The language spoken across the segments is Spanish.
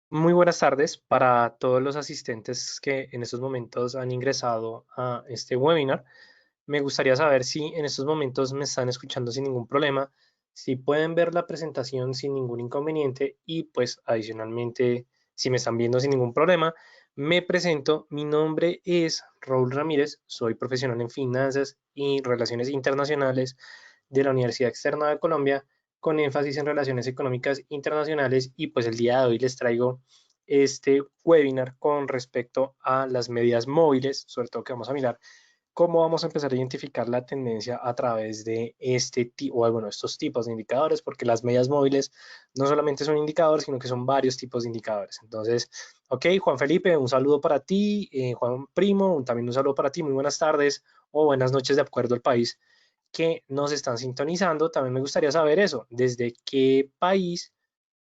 Muy buenas tardes para todos los asistentes que en estos momentos han ingresado a este webinar. Me gustaría saber si en estos momentos me están escuchando sin ningún problema, si pueden ver la presentación sin ningún inconveniente y pues adicionalmente si me están viendo sin ningún problema. Me presento, mi nombre es Raúl Ramírez, soy profesional en finanzas y relaciones internacionales de la Universidad Externa de Colombia con énfasis en relaciones económicas internacionales y pues el día de hoy les traigo este webinar con respecto a las medidas móviles, sobre todo que vamos a mirar cómo vamos a empezar a identificar la tendencia a través de este tipo, o bueno, estos tipos de indicadores, porque las medidas móviles no solamente son indicadores, sino que son varios tipos de indicadores. Entonces, ok, Juan Felipe, un saludo para ti, Juan Primo, también un saludo para ti, muy buenas tardes o buenas noches de acuerdo al país que nos están sintonizando. También me gustaría saber eso, desde qué país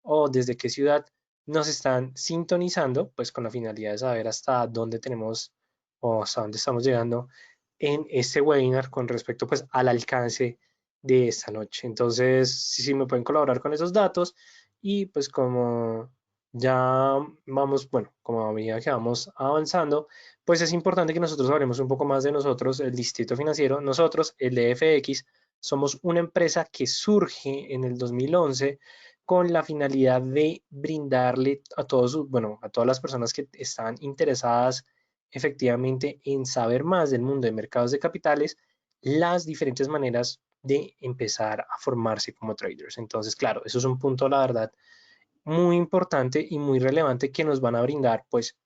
o desde qué ciudad nos están sintonizando, pues con la finalidad de saber hasta dónde tenemos o hasta dónde estamos llegando en este webinar con respecto pues al alcance de esta noche. Entonces, si me pueden colaborar con esos datos y pues como ya vamos, bueno, como a medida que vamos avanzando, pues es importante que nosotros hablemos un poco más de nosotros, el Distrito Financiero. Nosotros, el DFX, somos una empresa que surge en el 2011 con la finalidad de brindarle a todos, bueno, a todas las personas que están interesadas efectivamente en saber más del mundo de mercados de capitales, las diferentes maneras de empezar a formarse como traders. Entonces, claro, eso es un punto, la verdad, muy importante y muy relevante que nos van a brindar, pues,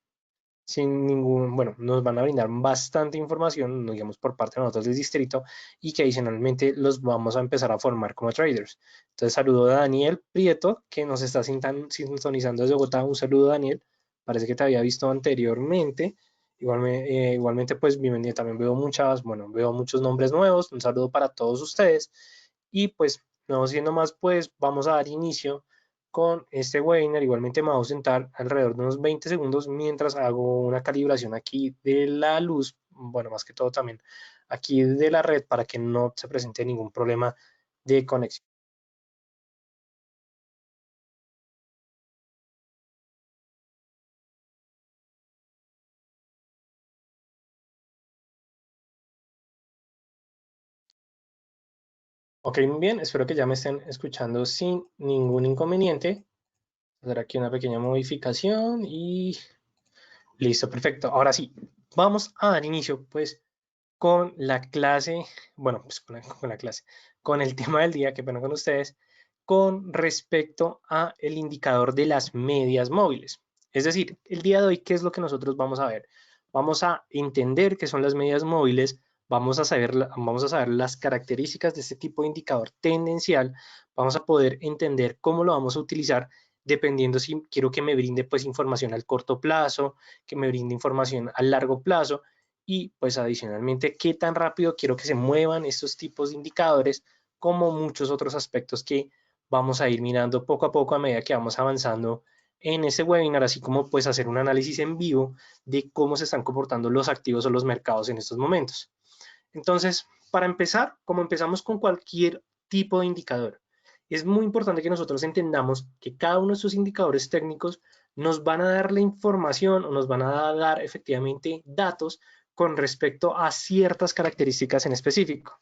sin ningún, bueno, nos van a brindar bastante información, digamos, por parte de nosotros del distrito y que adicionalmente los vamos a empezar a formar como traders. Entonces, saludo a Daniel Prieto, que nos está sintonizando desde Bogotá. Un saludo, Daniel. Parece que te había visto anteriormente. Igualmente, pues, bienvenido. También veo muchas, bueno, veo muchos nombres nuevos. Un saludo para todos ustedes. Y pues, no siendo más, pues, vamos a dar inicio con este webinar. Igualmente me voy a sentar alrededor de unos 20 segundos mientras hago una calibración aquí de la luz, bueno, más que todo también aquí de la red para que no se presente ningún problema de conexión. Ok, muy bien, espero que ya me estén escuchando sin ningún inconveniente. Hacer aquí una pequeña modificación y listo, perfecto. Ahora sí, vamos a dar inicio pues con la clase, bueno, pues con la clase, con el tema del día, que pena con ustedes, con respecto a el indicador de las medias móviles. Es decir, el día de hoy, ¿qué es lo que nosotros vamos a ver? Vamos a entender qué son las medias móviles, vamos a saber las características de este tipo de indicador tendencial, vamos a poder entender cómo lo vamos a utilizar dependiendo si quiero que me brinde pues información al corto plazo, que me brinde información a largo plazo y pues adicionalmente qué tan rápido quiero que se muevan estos tipos de indicadores como muchos otros aspectos que vamos a ir mirando poco a poco a medida que vamos avanzando en este webinar, así como pues hacer un análisis en vivo de cómo se están comportando los activos o los mercados en estos momentos. Entonces, para empezar, como empezamos con cualquier tipo de indicador, es muy importante que nosotros entendamos que cada uno de estos indicadores técnicos nos van a dar la información o nos van a dar efectivamente datos con respecto a ciertas características en específico.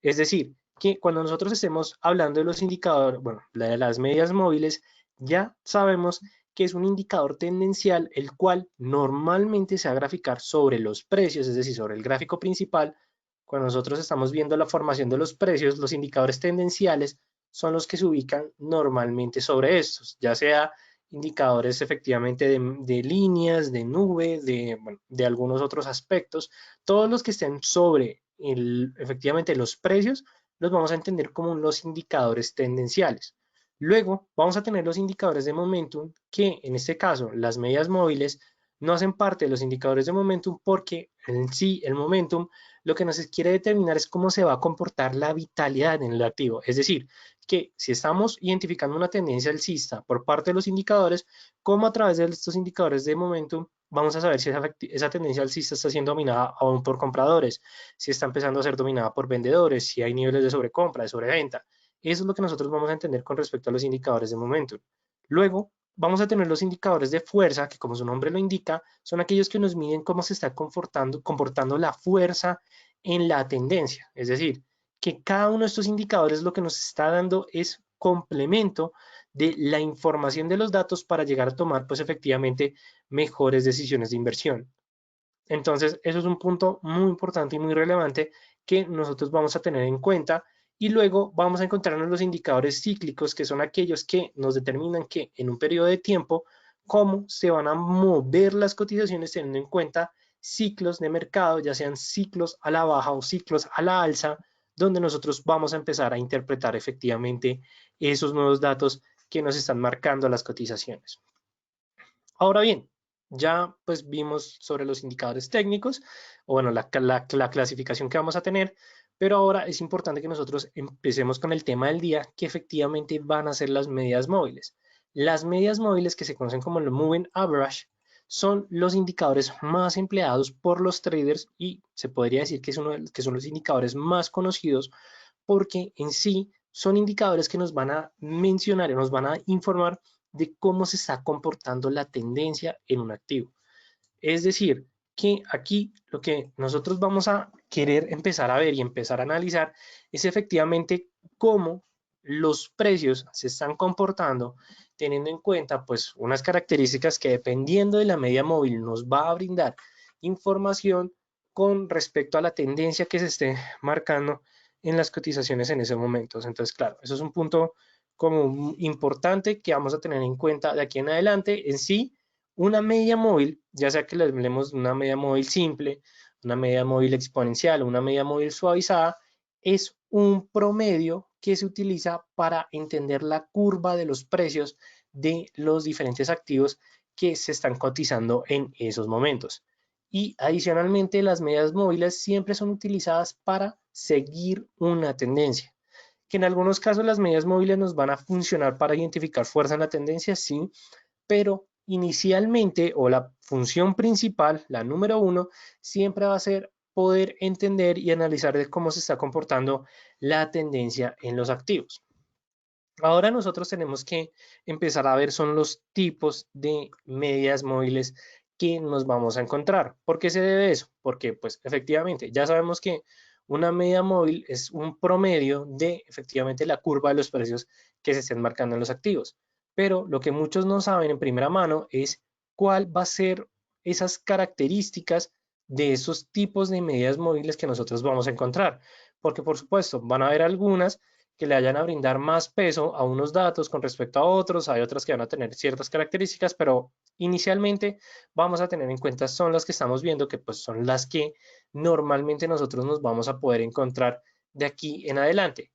Es decir, que cuando nosotros estemos hablando de los indicadores, bueno, de las medias móviles, ya sabemos que es un indicador tendencial el cual normalmente se va a graficar sobre los precios, es decir, sobre el gráfico principal. Cuando nosotros estamos viendo la formación de los precios, los indicadores tendenciales son los que se ubican normalmente sobre estos, ya sea indicadores efectivamente de líneas, de nube, bueno, de algunos otros aspectos, todos los que estén sobre efectivamente los precios, los vamos a entender como los indicadores tendenciales. Luego vamos a tener los indicadores de momentum, que en este caso las medias móviles no hacen parte de los indicadores de momentum porque en sí el momentum lo que nos quiere determinar es cómo se va a comportar la vitalidad en el activo. Es decir, que si estamos identificando una tendencia alcista por parte de los indicadores, cómo a través de estos indicadores de momentum vamos a saber si esa tendencia alcista está siendo dominada aún por compradores, si está empezando a ser dominada por vendedores, si hay niveles de sobrecompra, de sobreventa. Eso es lo que nosotros vamos a entender con respecto a los indicadores de momentum. Luego, vamos a tener los indicadores de fuerza, que como su nombre lo indica, son aquellos que nos miden cómo se está comportando la fuerza en la tendencia. Es decir, que cada uno de estos indicadores lo que nos está dando es complemento de la información de los datos para llegar a tomar, pues efectivamente, mejores decisiones de inversión. Entonces, eso es un punto muy importante y muy relevante que nosotros vamos a tener en cuenta. Y luego vamos a encontrarnos los indicadores cíclicos, que son aquellos que nos determinan que en un periodo de tiempo, cómo se van a mover las cotizaciones teniendo en cuenta ciclos de mercado, ya sean ciclos a la baja o ciclos a la alza, donde nosotros vamos a empezar a interpretar efectivamente esos nuevos datos que nos están marcando las cotizaciones. Ahora bien, ya pues vimos sobre los indicadores técnicos, o bueno, la clasificación que vamos a tener, pero ahora es importante que nosotros empecemos con el tema del día, que efectivamente van a ser las medias móviles. Las medias móviles, que se conocen como el Moving Average, son los indicadores más empleados por los traders y se podría decir que, que son los indicadores más conocidos porque en sí son indicadores que nos van a mencionar y nos van a informar de cómo se está comportando la tendencia en un activo. Es decir, que aquí lo que nosotros vamos a querer empezar a ver y empezar a analizar es efectivamente cómo los precios se están comportando teniendo en cuenta pues unas características que dependiendo de la media móvil nos va a brindar información con respecto a la tendencia que se esté marcando en las cotizaciones en ese momento. Entonces, claro, eso es un punto como importante que vamos a tener en cuenta de aquí en adelante. En sí, una media móvil, ya sea que le hablemos de una media móvil simple, una media móvil exponencial o una media móvil suavizada, es un promedio que se utiliza para entender la curva de los precios de los diferentes activos que se están cotizando en esos momentos. Y adicionalmente, las medias móviles siempre son utilizadas para seguir una tendencia. Que en algunos casos las medias móviles nos van a funcionar para identificar fuerza en la tendencia, sí, pero inicialmente o la función principal, la número uno, siempre va a ser poder entender y analizar de cómo se está comportando la tendencia en los activos. Ahora nosotros tenemos que empezar a ver son los tipos de medias móviles que nos vamos a encontrar. ¿Por qué se debe eso? Porque pues efectivamente ya sabemos que una media móvil es un promedio de efectivamente la curva de los precios que se estén marcando en los activos. Pero lo que muchos no saben en primera mano es cuál va a ser esas características de esos tipos de medias móviles que nosotros vamos a encontrar. Porque por supuesto van a haber algunas que le vayan a brindar más peso a unos datos con respecto a otros, hay otras que van a tener ciertas características, pero inicialmente vamos a tener en cuenta son las que estamos viendo, que pues son las que normalmente nosotros nos vamos a poder encontrar de aquí en adelante.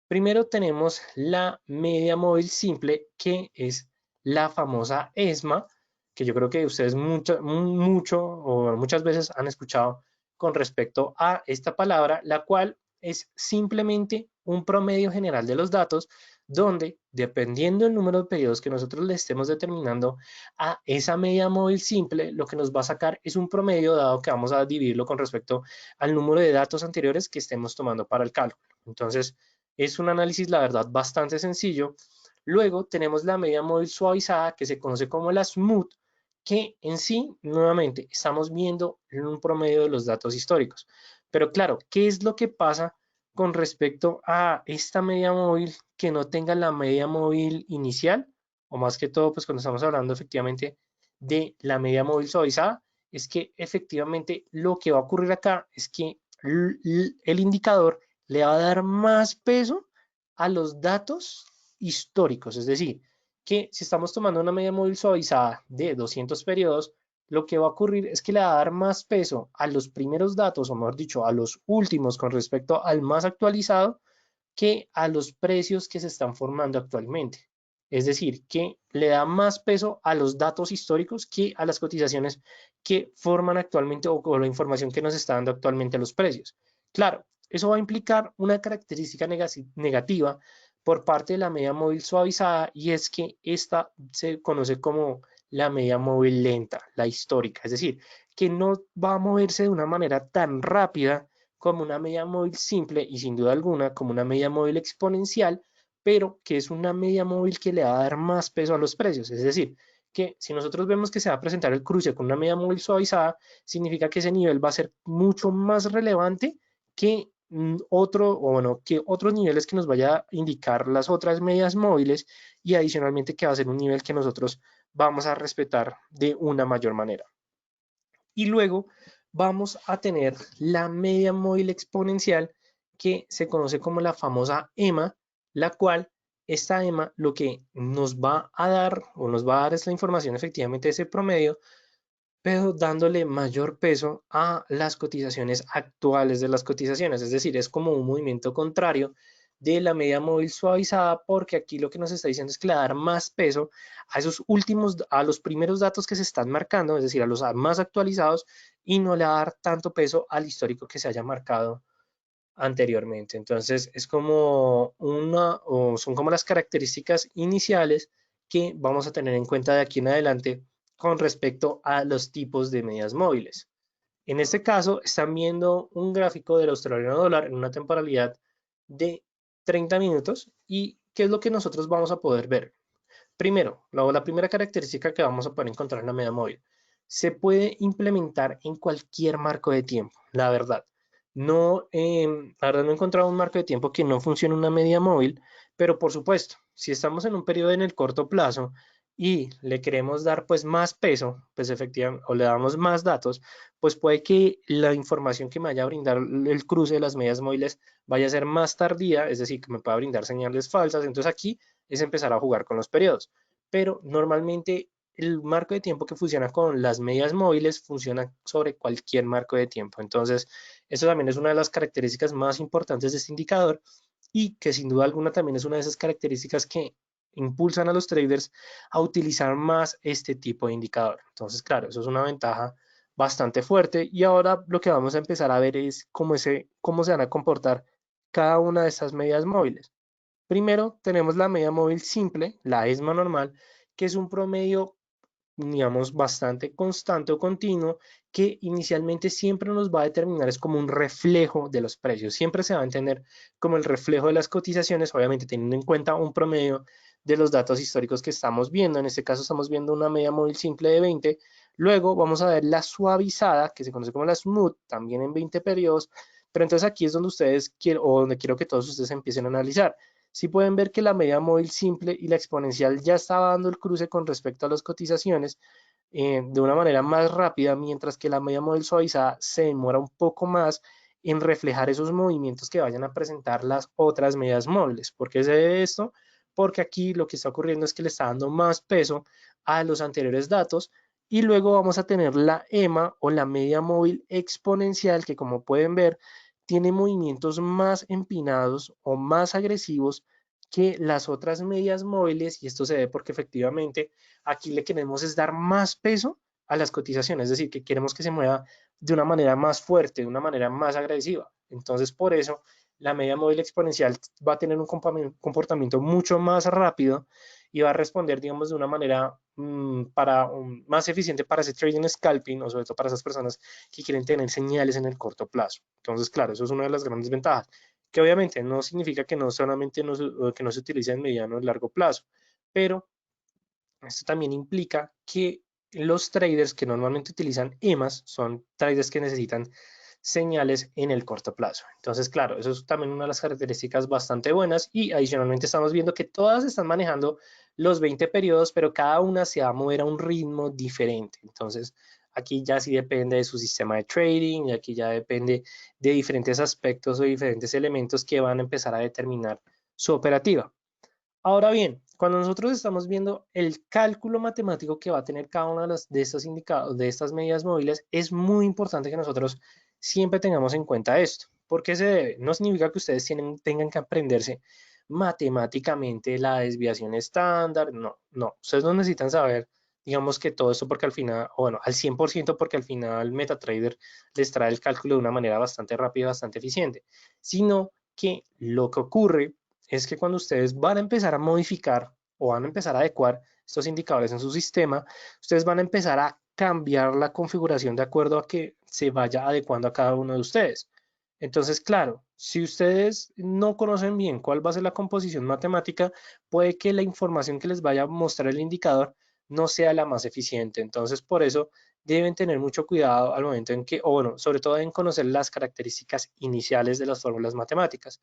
Primero tenemos la media móvil simple, que es la famosa ESMA, que yo creo que ustedes mucho o muchas veces han escuchado con respecto a esta palabra, la cual es simplemente un promedio general de los datos donde, dependiendo del número de periodos que nosotros le estemos determinando a esa media móvil simple, lo que nos va a sacar es un promedio dado que vamos a dividirlo con respecto al número de datos anteriores que estemos tomando para el cálculo. Entonces, es un análisis, la verdad, bastante sencillo. Luego tenemos la media móvil suavizada, que se conoce como la Smooth, que en sí, nuevamente, estamos viendo un promedio de los datos históricos. Pero claro, ¿qué es lo que pasa con respecto a esta media móvil que no tenga la media móvil inicial? O más que todo, pues cuando estamos hablando efectivamente de la media móvil suavizada, es que efectivamente lo que va a ocurrir acá es que el indicador le va a dar más peso a los datos históricos, es decir, que si estamos tomando una media móvil suavizada de 200 periodos, lo que va a ocurrir es que le va a dar más peso a los primeros datos, o mejor dicho, a los últimos con respecto al más actualizado, que a los precios que se están formando actualmente. Es decir, que le da más peso a los datos históricos que a las cotizaciones que forman actualmente o la información que nos está dando actualmente los precios. Claro, eso va a implicar una característica negativa por parte de la media móvil suavizada y es que esta se conoce como la media móvil lenta, la histórica, es decir, que no va a moverse de una manera tan rápida como una media móvil simple y sin duda alguna como una media móvil exponencial, pero que es una media móvil que le va a dar más peso a los precios. Es decir, que si nosotros vemos que se va a presentar el cruce con una media móvil suavizada, significa que ese nivel va a ser mucho más relevante que que otros niveles que nos vaya a indicar las otras medias móviles, y adicionalmente que va a ser un nivel que nosotros vamos a respetar de una mayor manera. Y luego vamos a tener la media móvil exponencial, que se conoce como la famosa EMA, la cual esta EMA lo que nos va a dar o nos va a dar es la información efectivamente de ese promedio, pero dándole mayor peso a las cotizaciones actuales de las cotizaciones. Es decir, es como un movimiento contrario de la media móvil suavizada, porque aquí lo que nos está diciendo es que le va a dar más peso a esos últimos, a los primeros datos que se están marcando, es decir, a los más actualizados, y no le va a dar tanto peso al histórico que se haya marcado anteriormente. Entonces, es como o son como las características iniciales que vamos a tener en cuenta de aquí en adelante con respecto a los tipos de medias móviles. En este caso, están viendo un gráfico del australiano dólar en una temporalidad de 30 minutos. ¿Y qué es lo que nosotros vamos a poder ver? Primero, la primera característica que vamos a poder encontrar en la media móvil: se puede implementar en cualquier marco de tiempo, la verdad. No, la verdad no he encontrado un marco de tiempo que no funcione una media móvil, pero por supuesto, si estamos en un periodo en el corto plazo y le queremos dar pues más peso, pues efectivamente, o le damos más datos, pues puede que la información que me vaya a brindar el cruce de las medias móviles vaya a ser más tardía, es decir, que me pueda brindar señales falsas. Entonces aquí es empezar a jugar con los periodos. Pero normalmente el marco de tiempo que funciona con las medias móviles funciona sobre cualquier marco de tiempo. Entonces, eso también es una de las características más importantes de este indicador, y que sin duda alguna también es una de esas características que impulsan a los traders a utilizar más este tipo de indicador. Entonces, claro, eso es una ventaja bastante fuerte, y ahora lo que vamos a empezar a ver es cómo se van a comportar cada una de estas medias móviles. Primero tenemos la media móvil simple, la ESMA normal, que es un promedio, digamos, bastante constante o continuo, que inicialmente siempre nos va a determinar, es como un reflejo de los precios, siempre se va a entender como el reflejo de las cotizaciones, obviamente teniendo en cuenta un promedio de los datos históricos que estamos viendo. En este caso estamos viendo una media móvil simple de 20. Luego vamos a ver la suavizada, que se conoce como la smooth, también en 20 periodos. Pero entonces aquí es donde ustedes quiero, o donde quiero que todos ustedes empiecen a analizar. Si pueden ver que la media móvil simple y la exponencial ya estaba dando el cruce con respecto a las cotizaciones de una manera más rápida, mientras que la media móvil suavizada se demora un poco más en reflejar esos movimientos que vayan a presentar las otras medias móviles. ¿Por qué se debe esto? Porque aquí lo que está ocurriendo es que le está dando más peso a los anteriores datos. Y luego vamos a tener la EMA, o la media móvil exponencial, que como pueden ver tiene movimientos más empinados o más agresivos que las otras medias móviles, y esto se ve porque efectivamente aquí le queremos es dar más peso a las cotizaciones, es decir, que queremos que se mueva de una manera más fuerte, de una manera más agresiva. Entonces, por eso la media móvil exponencial va a tener un comportamiento mucho más rápido y va a responder, digamos, de una manera más eficiente para ese trading scalping, o sobre todo para esas personas que quieren tener señales en el corto plazo. Entonces, claro, eso es una de las grandes ventajas, que obviamente no significa que no solamente que no se utilice en mediano o largo plazo, pero esto también implica que los traders que normalmente utilizan EMAs son traders que necesitan señales en el corto plazo. Entonces, claro, eso es también una de las características bastante buenas, y adicionalmente estamos viendo que todas están manejando los 20 periodos, pero cada una se va a mover a un ritmo diferente. Entonces, aquí ya sí depende de su sistema de trading, y aquí ya depende de diferentes aspectos o diferentes elementos que van a empezar a determinar su operativa. Ahora bien, cuando nosotros estamos viendo el cálculo matemático que va a tener cada una de estos indicados, de estas medidas móviles, es muy importante que nosotros siempre tengamos en cuenta esto. ¿Por qué se debe? No significa que ustedes tengan que aprenderse matemáticamente la desviación estándar, no, no. Ustedes no necesitan saber, digamos, que todo esto, porque al final, o bueno, al 100%, porque al final MetaTrader les trae el cálculo de una manera bastante rápida y bastante eficiente, sino que lo que ocurre es que cuando ustedes van a empezar a modificar o van a empezar a adecuar estos indicadores en su sistema, ustedes van a empezar a cambiar la configuración de acuerdo a que se vaya adecuando a cada uno de ustedes. Entonces, claro, si ustedes no conocen bien cuál va a ser la composición matemática, puede que la información que les vaya a mostrar el indicador no sea la más eficiente. Entonces, por eso deben tener mucho cuidado al momento en que, o bueno, sobre todo en conocer las características iniciales de las fórmulas matemáticas.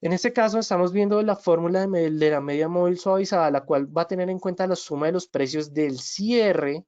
En este caso, estamos viendo la fórmula de la media móvil suavizada, la cual va a tener en cuenta la suma de los precios del cierre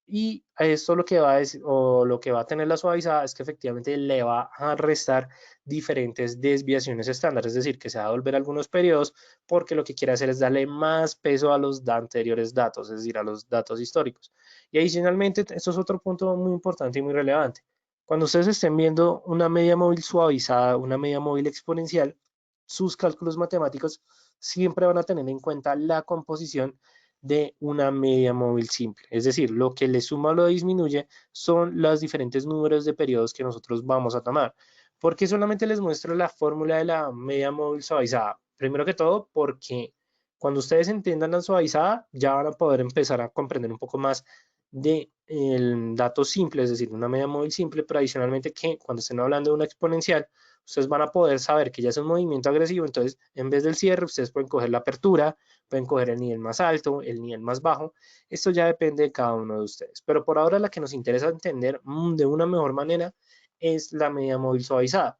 y esto lo que va a decir, o lo que va a tener la suavizada es que efectivamente le va a restar diferentes desviaciones estándar, es decir, que se va a volver algunos periodos porque lo que quiere hacer es darle más peso a los anteriores datos, es decir, a los datos históricos. Y adicionalmente, esto es otro punto muy importante y muy relevante. Cuando ustedes estén viendo una media móvil suavizada, una media móvil exponencial, sus cálculos matemáticos siempre van a tener en cuenta la composición de una media móvil simple. Es decir, lo que le suma o lo disminuye son los diferentes números de periodos que nosotros vamos a tomar. ¿Por qué solamente les muestro la fórmula de la media móvil suavizada? Primero que todo, porque cuando ustedes entiendan la suavizada, ya van a poder empezar a comprender un poco más de el dato simple, es decir, una media móvil simple, pero adicionalmente que cuando estén hablando de una exponencial, ustedes van a poder saber que ya es un movimiento agresivo, entonces en vez del cierre, ustedes pueden coger la apertura, pueden coger el nivel más alto, el nivel más bajo. Esto ya depende de cada uno de ustedes. Pero por ahora la que nos interesa entender de una mejor manera es la media móvil suavizada.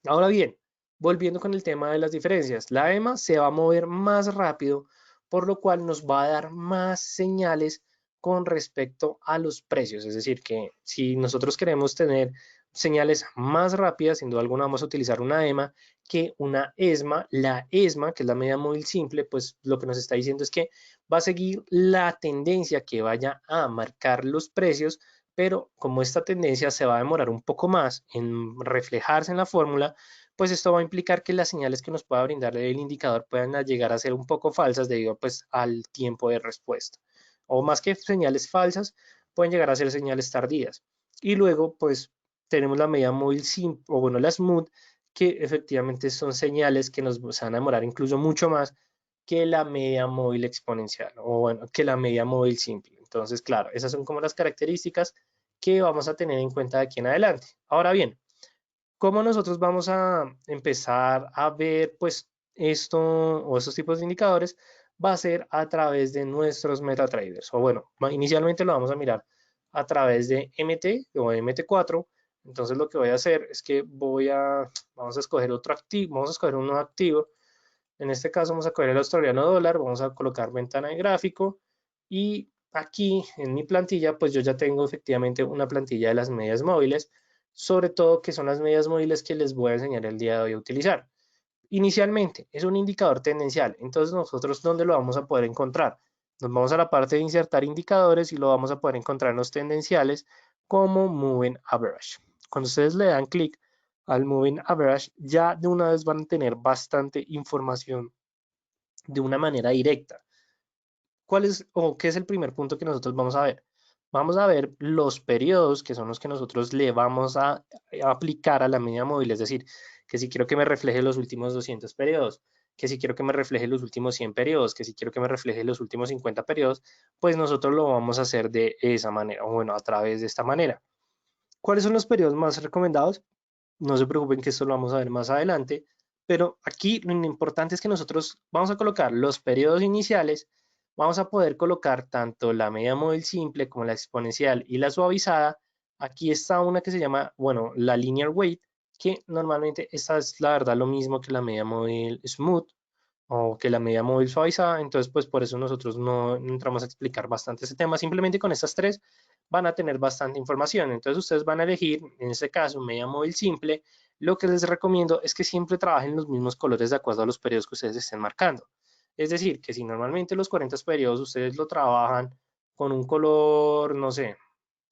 Ahora bien, volviendo con el tema de las diferencias, la EMA se va a mover más rápido, por lo cual nos va a dar más señales con respecto a los precios. Es decir, que si nosotros queremos tener señales más rápidas, sin duda alguna vamos a utilizar una EMA que una ESMA. La ESMA, que es la media móvil simple, pues lo que nos está diciendo es que va a seguir la tendencia que vaya a marcar los precios, pero como esta tendencia se va a demorar un poco más en reflejarse en la fórmula, pues esto va a implicar que las señales que nos pueda brindar el indicador puedan llegar a ser un poco falsas debido pues al tiempo de respuesta. O más que señales falsas, pueden llegar a ser señales tardías. Y luego pues tenemos la media móvil simple, o bueno, la smooth, que efectivamente son señales que nos van a demorar incluso mucho más que la media móvil exponencial, o bueno, que la media móvil simple. Entonces, claro, esas son como las características que vamos a tener en cuenta de aquí en adelante. Ahora bien, ¿cómo nosotros vamos a empezar a ver pues esto o estos tipos de indicadores? Va a ser a través de nuestros MetaTraders. O bueno, inicialmente lo vamos a mirar a través de MT o MT4. Entonces lo que voy a hacer es que vamos a escoger otro activo, vamos a escoger un nuevo activo. En este caso vamos a coger el australiano dólar, vamos a colocar ventana de gráfico y aquí en mi plantilla pues yo ya tengo efectivamente una plantilla de las medias móviles, sobre todo que son las medias móviles que les voy a enseñar el día de hoy a utilizar. Inicialmente es un indicador tendencial, entonces nosotros ¿dónde lo vamos a poder encontrar? Nos vamos a la parte de insertar indicadores y lo vamos a poder encontrar en los tendenciales como Moving Average. Cuando ustedes le dan clic al Moving Average, ya de una vez van a tener bastante información de una manera directa. ¿Cuál es o qué es el primer punto que nosotros vamos a ver? Vamos a ver los periodos que son los que nosotros le vamos a aplicar a la media móvil, es decir, que si quiero que me refleje los últimos 200 periodos, que si quiero que me refleje los últimos 100 periodos, que si quiero que me refleje los últimos 50 periodos, pues nosotros lo vamos a hacer de esa manera, o bueno, a través de esta manera. ¿Cuáles son los periodos más recomendados? No se preocupen que esto lo vamos a ver más adelante, pero aquí lo importante es que nosotros vamos a colocar los periodos iniciales, vamos a poder colocar tanto la media móvil simple como la exponencial y la suavizada. Aquí está una que se llama, bueno, la linear weight, que normalmente esta es la verdad lo mismo que la media móvil smooth o que la media móvil suavizada, entonces pues por eso nosotros no entramos a explicar bastante ese tema, simplemente con estas tres van a tener bastante información, entonces ustedes van a elegir, en este caso, media móvil simple, lo que les recomiendo es que siempre trabajen los mismos colores de acuerdo a los periodos que ustedes estén marcando, es decir, que si normalmente los 40 periodos ustedes lo trabajan con un color, no sé,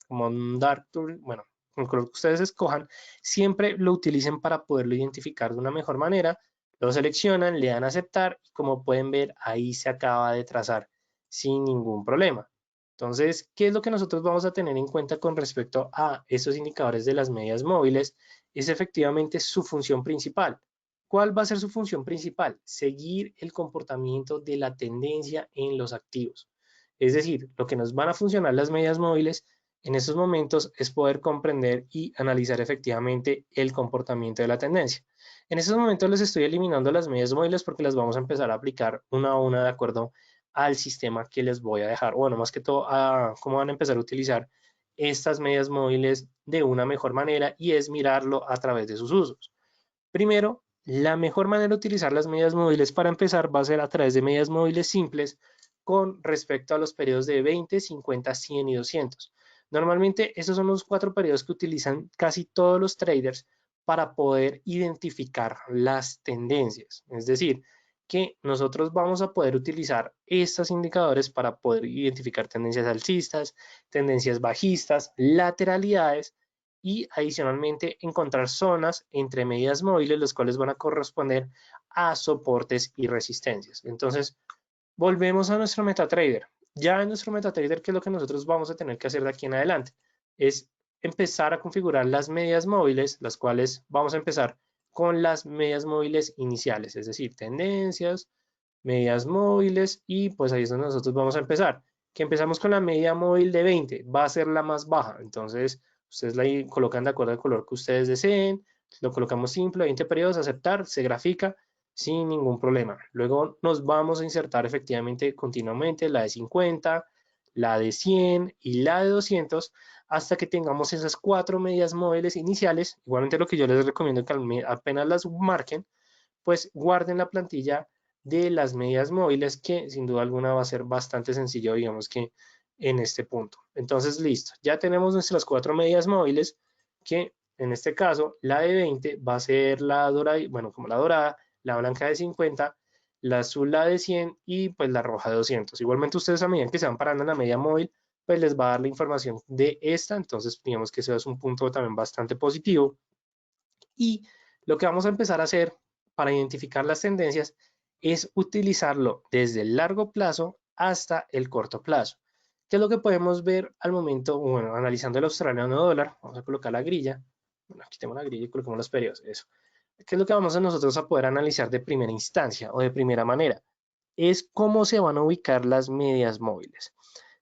como un dark, bueno, el color que ustedes escojan, siempre lo utilicen para poderlo identificar de una mejor manera. Lo seleccionan, le dan a aceptar y como pueden ver, ahí se acaba de trazar sin ningún problema. Entonces, ¿qué es lo que nosotros vamos a tener en cuenta con respecto a estos indicadores de las medias móviles? Es efectivamente su función principal. ¿Cuál va a ser su función principal? Seguir el comportamiento de la tendencia en los activos. Es decir, lo que nos van a funcionar las medias móviles en estos momentos es poder comprender y analizar efectivamente el comportamiento de la tendencia. En estos momentos les estoy eliminando las medias móviles porque las vamos a empezar a aplicar una a una de acuerdo al sistema que les voy a dejar. Bueno, más que todo a cómo van a empezar a utilizar estas medias móviles de una mejor manera y es mirarlo a través de sus usos. Primero, la mejor manera de utilizar las medias móviles para empezar va a ser a través de medias móviles simples con respecto a los periodos de 20, 50, 100 y 200. Normalmente esos son los 4 periodos que utilizan casi todos los traders para poder identificar las tendencias. Es decir, que nosotros vamos a poder utilizar estos indicadores para poder identificar tendencias alcistas, tendencias bajistas, lateralidades y adicionalmente encontrar zonas entre medias móviles, las cuales van a corresponder a soportes y resistencias. Entonces, volvemos a nuestro MetaTrader. Ya en nuestro MetaTrader, ¿qué es lo que nosotros vamos a tener que hacer de aquí en adelante? Es empezar a configurar las medias móviles, las cuales vamos a empezar con las medias móviles iniciales, es decir, tendencias, medias móviles y pues ahí es donde nosotros vamos a empezar. Que empezamos con la media móvil de 20, va a ser la más baja, entonces ustedes la colocan de acuerdo al color que ustedes deseen, lo colocamos simple, 20 periodos, aceptar, se grafica sin ningún problema. Luego nos vamos a insertar efectivamente continuamente la de 50, la de 100 y la de 200 hasta que tengamos esas 4 medias móviles iniciales. Igualmente lo que yo les recomiendo que apenas las marquen, pues guarden la plantilla de las medias móviles que sin duda alguna va a ser bastante sencillo, digamos que en este punto. Entonces, listo, ya tenemos nuestras 4 medias móviles que en este caso la de 20 va a ser la dorada, bueno, como la dorada, la blanca de 50, la azul la de 100 y pues la roja de 200. Igualmente ustedes a medida que se van parando en la media móvil, pues les va a dar la información de esta, entonces digamos que eso es un punto también bastante positivo. Y lo que vamos a empezar a hacer para identificar las tendencias es utilizarlo desde el largo plazo hasta el corto plazo. ¿Qué es lo que podemos ver al momento? Bueno, analizando el australiano dólar, vamos a colocar la grilla. Bueno, aquí tengo la grilla y colocamos los periodos, eso. ¿Qué es lo que vamos a nosotros a poder analizar de primera instancia o de primera manera? Es cómo se van a ubicar las medias móviles.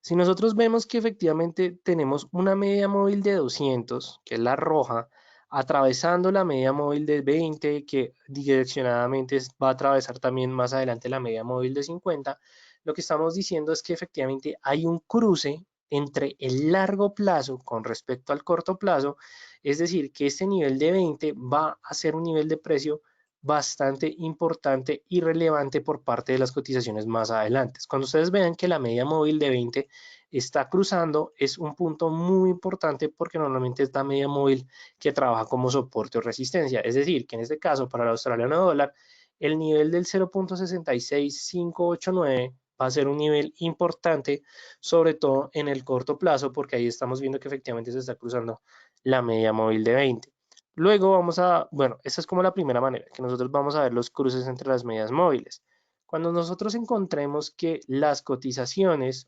Si nosotros vemos que efectivamente tenemos una media móvil de 200, que es la roja, atravesando la media móvil de 20, que direccionadamente va a atravesar también más adelante la media móvil de 50, lo que estamos diciendo es que efectivamente hay un cruce entre el largo plazo con respecto al corto plazo, es decir, que este nivel de 20 va a ser un nivel de precio bastante importante y relevante por parte de las cotizaciones más adelante. Cuando ustedes vean que la media móvil de 20 está cruzando, es un punto muy importante porque normalmente es la media móvil que trabaja como soporte o resistencia. Es decir, que en este caso para el australiano dólar, el nivel del 0.66589 va a ser un nivel importante, sobre todo en el corto plazo, porque ahí estamos viendo que efectivamente se está cruzando la media móvil de 20. Luego vamos a, bueno, esta es como la primera manera, que nosotros vamos a ver los cruces entre las medias móviles. Cuando nosotros encontremos que las cotizaciones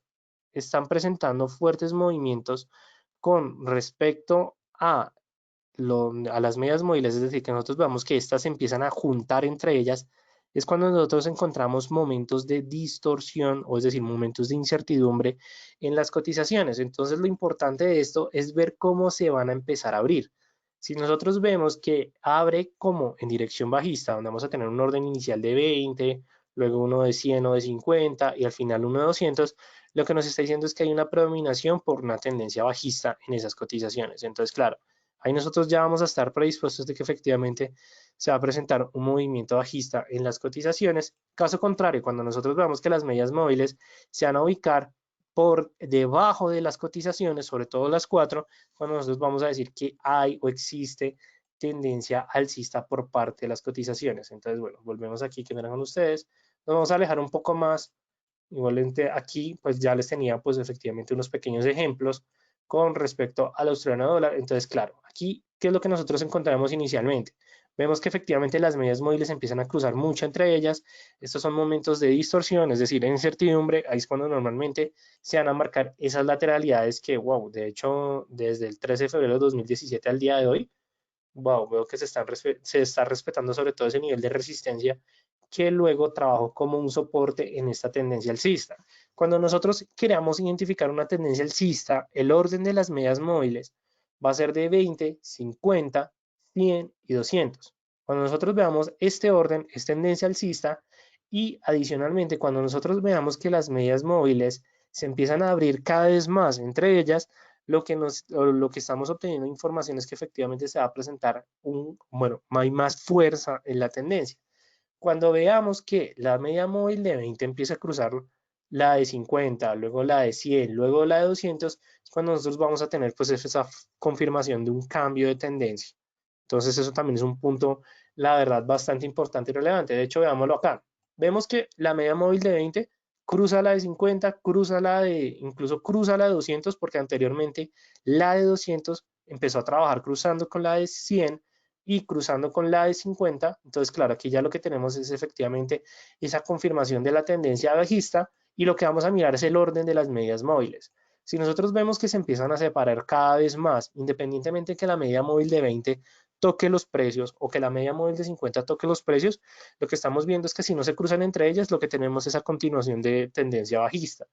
están presentando fuertes movimientos con respecto a las medias móviles, es decir, que nosotros vemos que estas se empiezan a juntar entre ellas, es cuando nosotros encontramos momentos de distorsión, o es decir, momentos de incertidumbre en las cotizaciones. Entonces, lo importante de esto es ver cómo se van a empezar a abrir. Si nosotros vemos que abre como en dirección bajista, donde vamos a tener un orden inicial de 20, luego uno de 100 o de 50 y al final uno de 200, lo que nos está diciendo es que hay una predominación por una tendencia bajista en esas cotizaciones. Entonces, claro, ahí nosotros ya vamos a estar predispuestos de que efectivamente se va a presentar un movimiento bajista en las cotizaciones. Caso contrario, cuando nosotros veamos que las medias móviles se van a ubicar por debajo de las cotizaciones, sobre todo las 4, cuando nosotros vamos a decir que hay o existe tendencia alcista por parte de las cotizaciones. Entonces, bueno, volvemos aquí que miran con ustedes. Nos vamos a alejar un poco más. Igualmente aquí, pues ya les tenía pues efectivamente unos pequeños ejemplos con respecto al australiano dólar. Entonces, claro, aquí, ¿qué es lo que nosotros encontramos inicialmente? Vemos que efectivamente las medias móviles empiezan a cruzar mucho entre ellas. Estos son momentos de distorsión, es decir, incertidumbre. Ahí es cuando normalmente se van a marcar esas lateralidades que, wow, de hecho, desde el 13 de febrero de 2017 al día de hoy, wow, veo que se está respetando sobre todo ese nivel de resistencia que luego trabajó como un soporte en esta tendencia alcista. Cuando nosotros queramos identificar una tendencia alcista, el orden de las medias móviles va a ser de 20, 50, 100 y 200. Cuando nosotros veamos este orden, es tendencia alcista, y adicionalmente cuando nosotros veamos que las medias móviles se empiezan a abrir cada vez más entre ellas, lo que estamos obteniendo información es que efectivamente se va a presentar hay más fuerza en la tendencia. Cuando veamos que la media móvil de 20 empieza a cruzar la de 50, luego la de 100, luego la de 200, es cuando nosotros vamos a tener pues esa confirmación de un cambio de tendencia. Entonces eso también es un punto, la verdad, bastante importante y relevante. De hecho, veámoslo acá. Vemos que la media móvil de 20 cruza la de 50, incluso cruza la de 200, porque anteriormente la de 200 empezó a trabajar cruzando con la de 100 y cruzando con la de 50. Entonces, claro, aquí ya lo que tenemos es efectivamente esa confirmación de la tendencia bajista, y lo que vamos a mirar es el orden de las medias móviles. Si nosotros vemos que se empiezan a separar cada vez más, independientemente que la media móvil de 20 toque los precios o que la media móvil de 50 toque los precios, lo que estamos viendo es que si no se cruzan entre ellas, lo que tenemos es a continuación de tendencia bajista,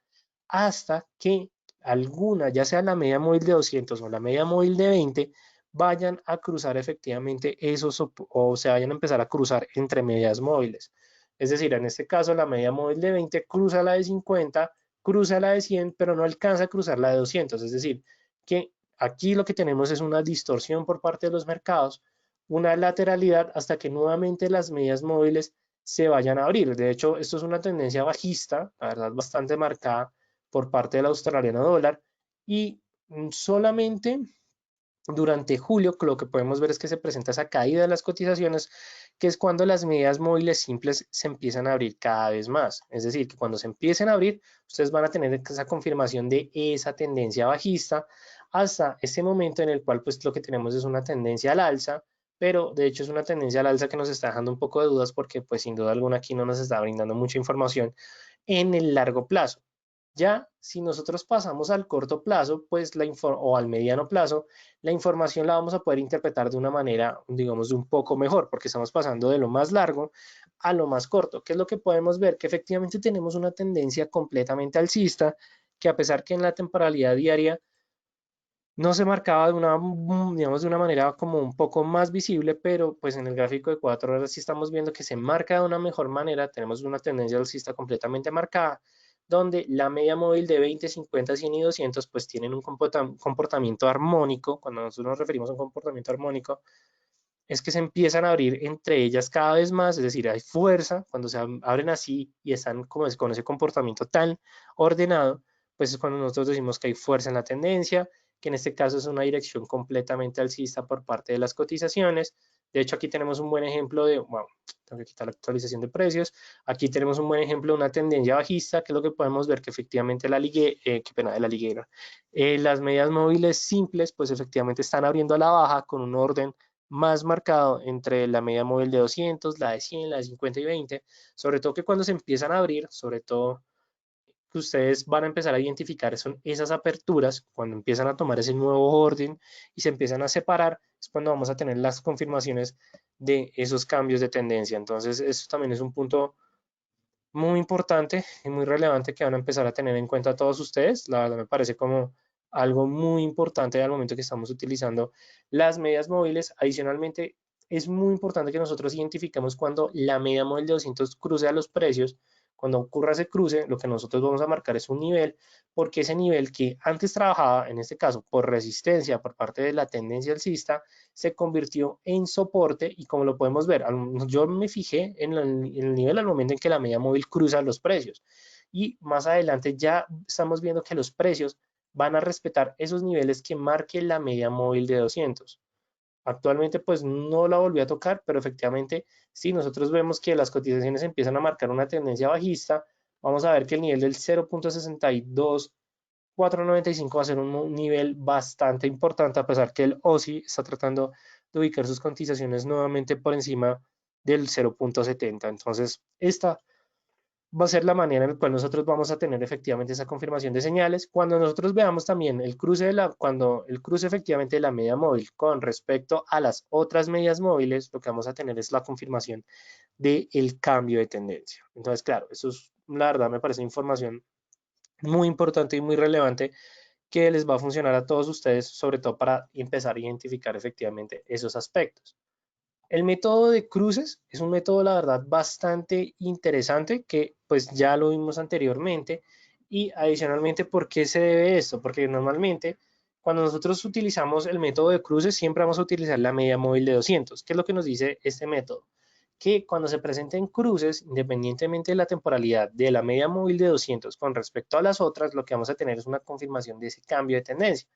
hasta que alguna, ya sea la media móvil de 200 o la media móvil de 20, vayan a cruzar efectivamente esos o se vayan a empezar a cruzar entre medias móviles. Es decir, en este caso la media móvil de 20 cruza la de 50, cruza la de 100, pero no alcanza a cruzar la de 200. Es decir, que aquí lo que tenemos es una distorsión por parte de los mercados, una lateralidad hasta que nuevamente las medias móviles se vayan a abrir. De hecho, esto es una tendencia bajista, la verdad, bastante marcada por parte del australiano dólar, y solamente durante julio lo que podemos ver es que se presenta esa caída de las cotizaciones, que es cuando las medidas móviles simples se empiezan a abrir cada vez más. Es decir, que cuando se empiecen a abrir, ustedes van a tener esa confirmación de esa tendencia bajista hasta este momento en el cual pues lo que tenemos es una tendencia al alza, pero de hecho es una tendencia al alza que nos está dejando un poco de dudas porque pues sin duda alguna aquí no nos está brindando mucha información en el largo plazo. Ya si nosotros pasamos al corto plazo, pues o al mediano plazo, la información la vamos a poder interpretar de una manera, digamos, de un poco mejor, porque estamos pasando de lo más largo a lo más corto. ¿Qué es lo que podemos ver? Que efectivamente tenemos una tendencia completamente alcista, que a pesar que en la temporalidad diaria no se marcaba digamos, de una manera como un poco más visible, pero pues en el gráfico de 4 horas sí estamos viendo que se marca de una mejor manera. Tenemos una tendencia alcista completamente marcada, donde la media móvil de 20, 50, 100 y 200 pues tienen un comportamiento armónico. Cuando nosotros nos referimos a un comportamiento armónico, es que se empiezan a abrir entre ellas cada vez más, es decir, hay fuerza cuando se abren así y están como con ese comportamiento tan ordenado, pues es cuando nosotros decimos que hay fuerza en la tendencia, que en este caso es una dirección completamente alcista por parte de las cotizaciones. De hecho, aquí tenemos un buen ejemplo de, bueno, tengo que quitar la actualización de precios. Aquí tenemos un buen ejemplo de una tendencia bajista, que es lo que podemos ver que efectivamente qué pena de la liguera. Las medias móviles simples, pues efectivamente están abriendo a la baja con un orden más marcado entre la media móvil de 200, la de 100, la de 50 y 20, sobre todo que cuando se empiezan a abrir, sobre todo que ustedes van a empezar a identificar son esas aperturas, cuando empiezan a tomar ese nuevo orden y se empiezan a separar, es cuando vamos a tener las confirmaciones de esos cambios de tendencia. Entonces, eso también es un punto muy importante y muy relevante que van a empezar a tener en cuenta todos ustedes. La verdad me parece como algo muy importante al momento que estamos utilizando las medias móviles. Adicionalmente, es muy importante que nosotros identifiquemos cuando la media móvil de 200 cruce a los precios. Cuando ocurra ese cruce, lo que nosotros vamos a marcar es un nivel, porque ese nivel que antes trabajaba, en este caso, por resistencia por parte de la tendencia alcista, se convirtió en soporte y como lo podemos ver, yo me fijé en el nivel al momento en que la media móvil cruza los precios y más adelante ya estamos viendo que los precios van a respetar esos niveles que marque la media móvil de 200. Actualmente pues no la volví a tocar, pero efectivamente si nosotros vemos que las cotizaciones empiezan a marcar una tendencia bajista, vamos a ver que el nivel del 0.62495 va a ser un nivel bastante importante, a pesar que el OSI está tratando de ubicar sus cotizaciones nuevamente por encima del 0.70. Entonces, esta va a ser la manera en la cual nosotros vamos a tener efectivamente esa confirmación de señales. Cuando nosotros veamos también el cruce cuando el cruce efectivamente de la media móvil con respecto a las otras medias móviles, lo que vamos a tener es la confirmación del cambio de tendencia. Entonces, claro, eso es, la verdad, me parece información muy importante y muy relevante que les va a funcionar a todos ustedes, sobre todo para empezar a identificar efectivamente esos aspectos. El método de cruces es un método, la verdad, bastante interesante que pues ya lo vimos anteriormente y adicionalmente, ¿por qué se debe esto? Porque normalmente cuando nosotros utilizamos el método de cruces siempre vamos a utilizar la media móvil de 200. ¿Qué es lo que nos dice este método? Que cuando se presenten cruces, independientemente de la temporalidad de la media móvil de 200 con respecto a las otras, lo que vamos a tener es una confirmación de ese cambio de tendencia.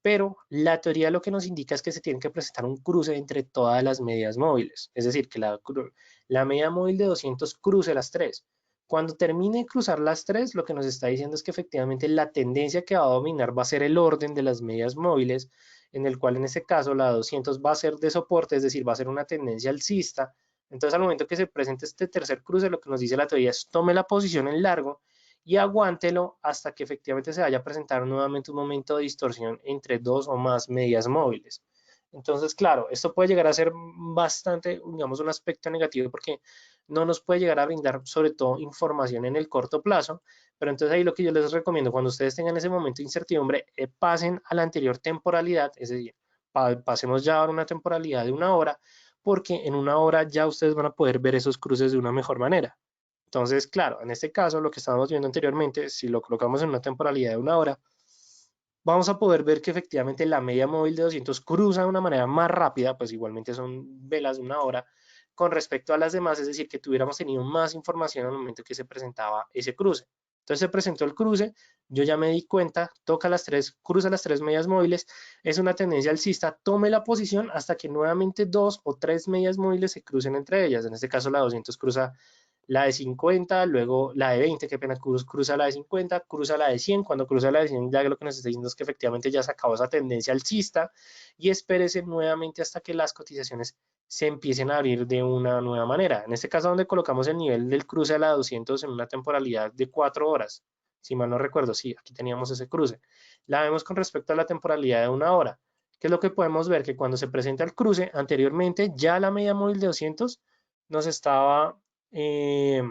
Pero la teoría lo que nos indica es que se tiene que presentar un cruce entre todas las medias móviles, es decir, que la media móvil de 200 cruce las tres. Cuando termine de cruzar las tres, lo que nos está diciendo es que efectivamente la tendencia que va a dominar va a ser el orden de las medias móviles, en el cual en este caso la 200 va a ser de soporte, es decir, va a ser una tendencia alcista. Entonces al momento que se presente este tercer cruce, lo que nos dice la teoría es tome la posición en largo y aguántelo hasta que efectivamente se vaya a presentar nuevamente un momento de distorsión entre dos o más medias móviles. Entonces, claro, esto puede llegar a ser bastante, digamos, un aspecto negativo porque no nos puede llegar a brindar sobre todo información en el corto plazo, pero entonces ahí lo que yo les recomiendo, cuando ustedes tengan ese momento de incertidumbre, pasen a la anterior temporalidad, es decir, pasemos ya a una temporalidad de una hora, porque en una hora ya ustedes van a poder ver esos cruces de una mejor manera. Entonces, claro, en este caso, lo que estábamos viendo anteriormente, si lo colocamos en una temporalidad de una hora, vamos a poder ver que efectivamente la media móvil de 200 cruza de una manera más rápida, pues igualmente son velas de una hora, con respecto a las demás, es decir, que tuviéramos tenido más información al momento que se presentaba ese cruce. Entonces se presentó el cruce, yo ya me di cuenta, toca las tres, cruza las tres medias móviles, es una tendencia alcista, tome la posición hasta que nuevamente dos o tres medias móviles se crucen entre ellas, en este caso la 200 cruza la de 50, luego la de 20, qué pena, cruza la de 50, cruza la de 100, cuando cruza la de 100 ya lo que nos está diciendo es que efectivamente ya se acabó esa tendencia alcista y espérese nuevamente hasta que las cotizaciones se empiecen a abrir de una nueva manera. En este caso donde colocamos el nivel del cruce a la 200 en una temporalidad de 4 horas, si mal no recuerdo, sí, aquí teníamos ese cruce. La vemos con respecto a la temporalidad de una hora. ¿Qué es lo que podemos ver? Que cuando se presenta el cruce, anteriormente ya la media móvil de 200 nos estaba eh,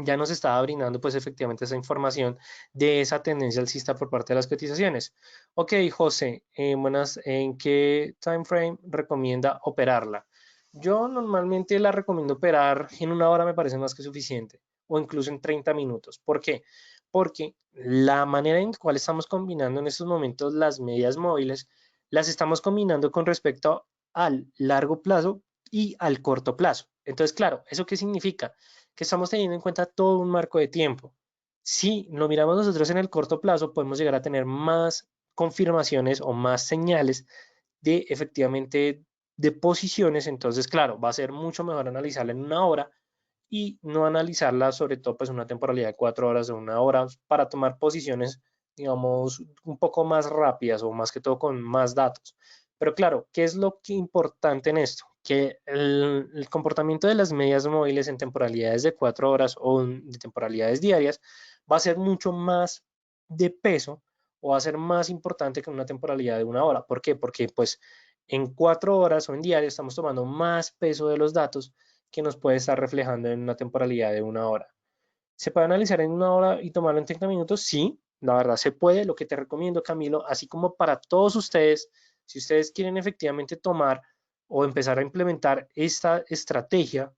ya nos estaba brindando pues efectivamente esa información de esa tendencia alcista por parte de las cotizaciones. Ok, José, buenas, ¿en qué time frame recomienda operarla? Yo normalmente la recomiendo operar en una hora, me parece más que suficiente, o incluso en 30 minutos. ¿Por qué? Porque la manera en la cual estamos combinando en estos momentos las medias móviles, las estamos combinando con respecto al largo plazo y al corto plazo. Entonces, claro, ¿eso qué significa? Que estamos teniendo en cuenta todo un marco de tiempo. Si lo miramos nosotros en el corto plazo, podemos llegar a tener más confirmaciones o más señales de efectivamente de posiciones. Entonces, claro, va a ser mucho mejor analizarla en una hora y no analizarla sobre todo pues una temporalidad de 4 horas o una hora para tomar posiciones, digamos, un poco más rápidas o más que todo con más datos. Pero claro, ¿qué es lo que importante en esto? Que el comportamiento de las medias móviles en temporalidades de 4 horas o de temporalidades diarias va a ser mucho más de peso o va a ser más importante que una temporalidad de una hora. ¿Por qué? Porque pues en 4 horas o en diario estamos tomando más peso de los datos que nos puede estar reflejando en una temporalidad de una hora. ¿Se puede analizar en una hora y tomarlo en 30 minutos? Sí, la verdad se puede. Lo que te recomiendo, Camilo, así como para todos ustedes, si ustedes quieren efectivamente tomar o empezar a implementar esta estrategia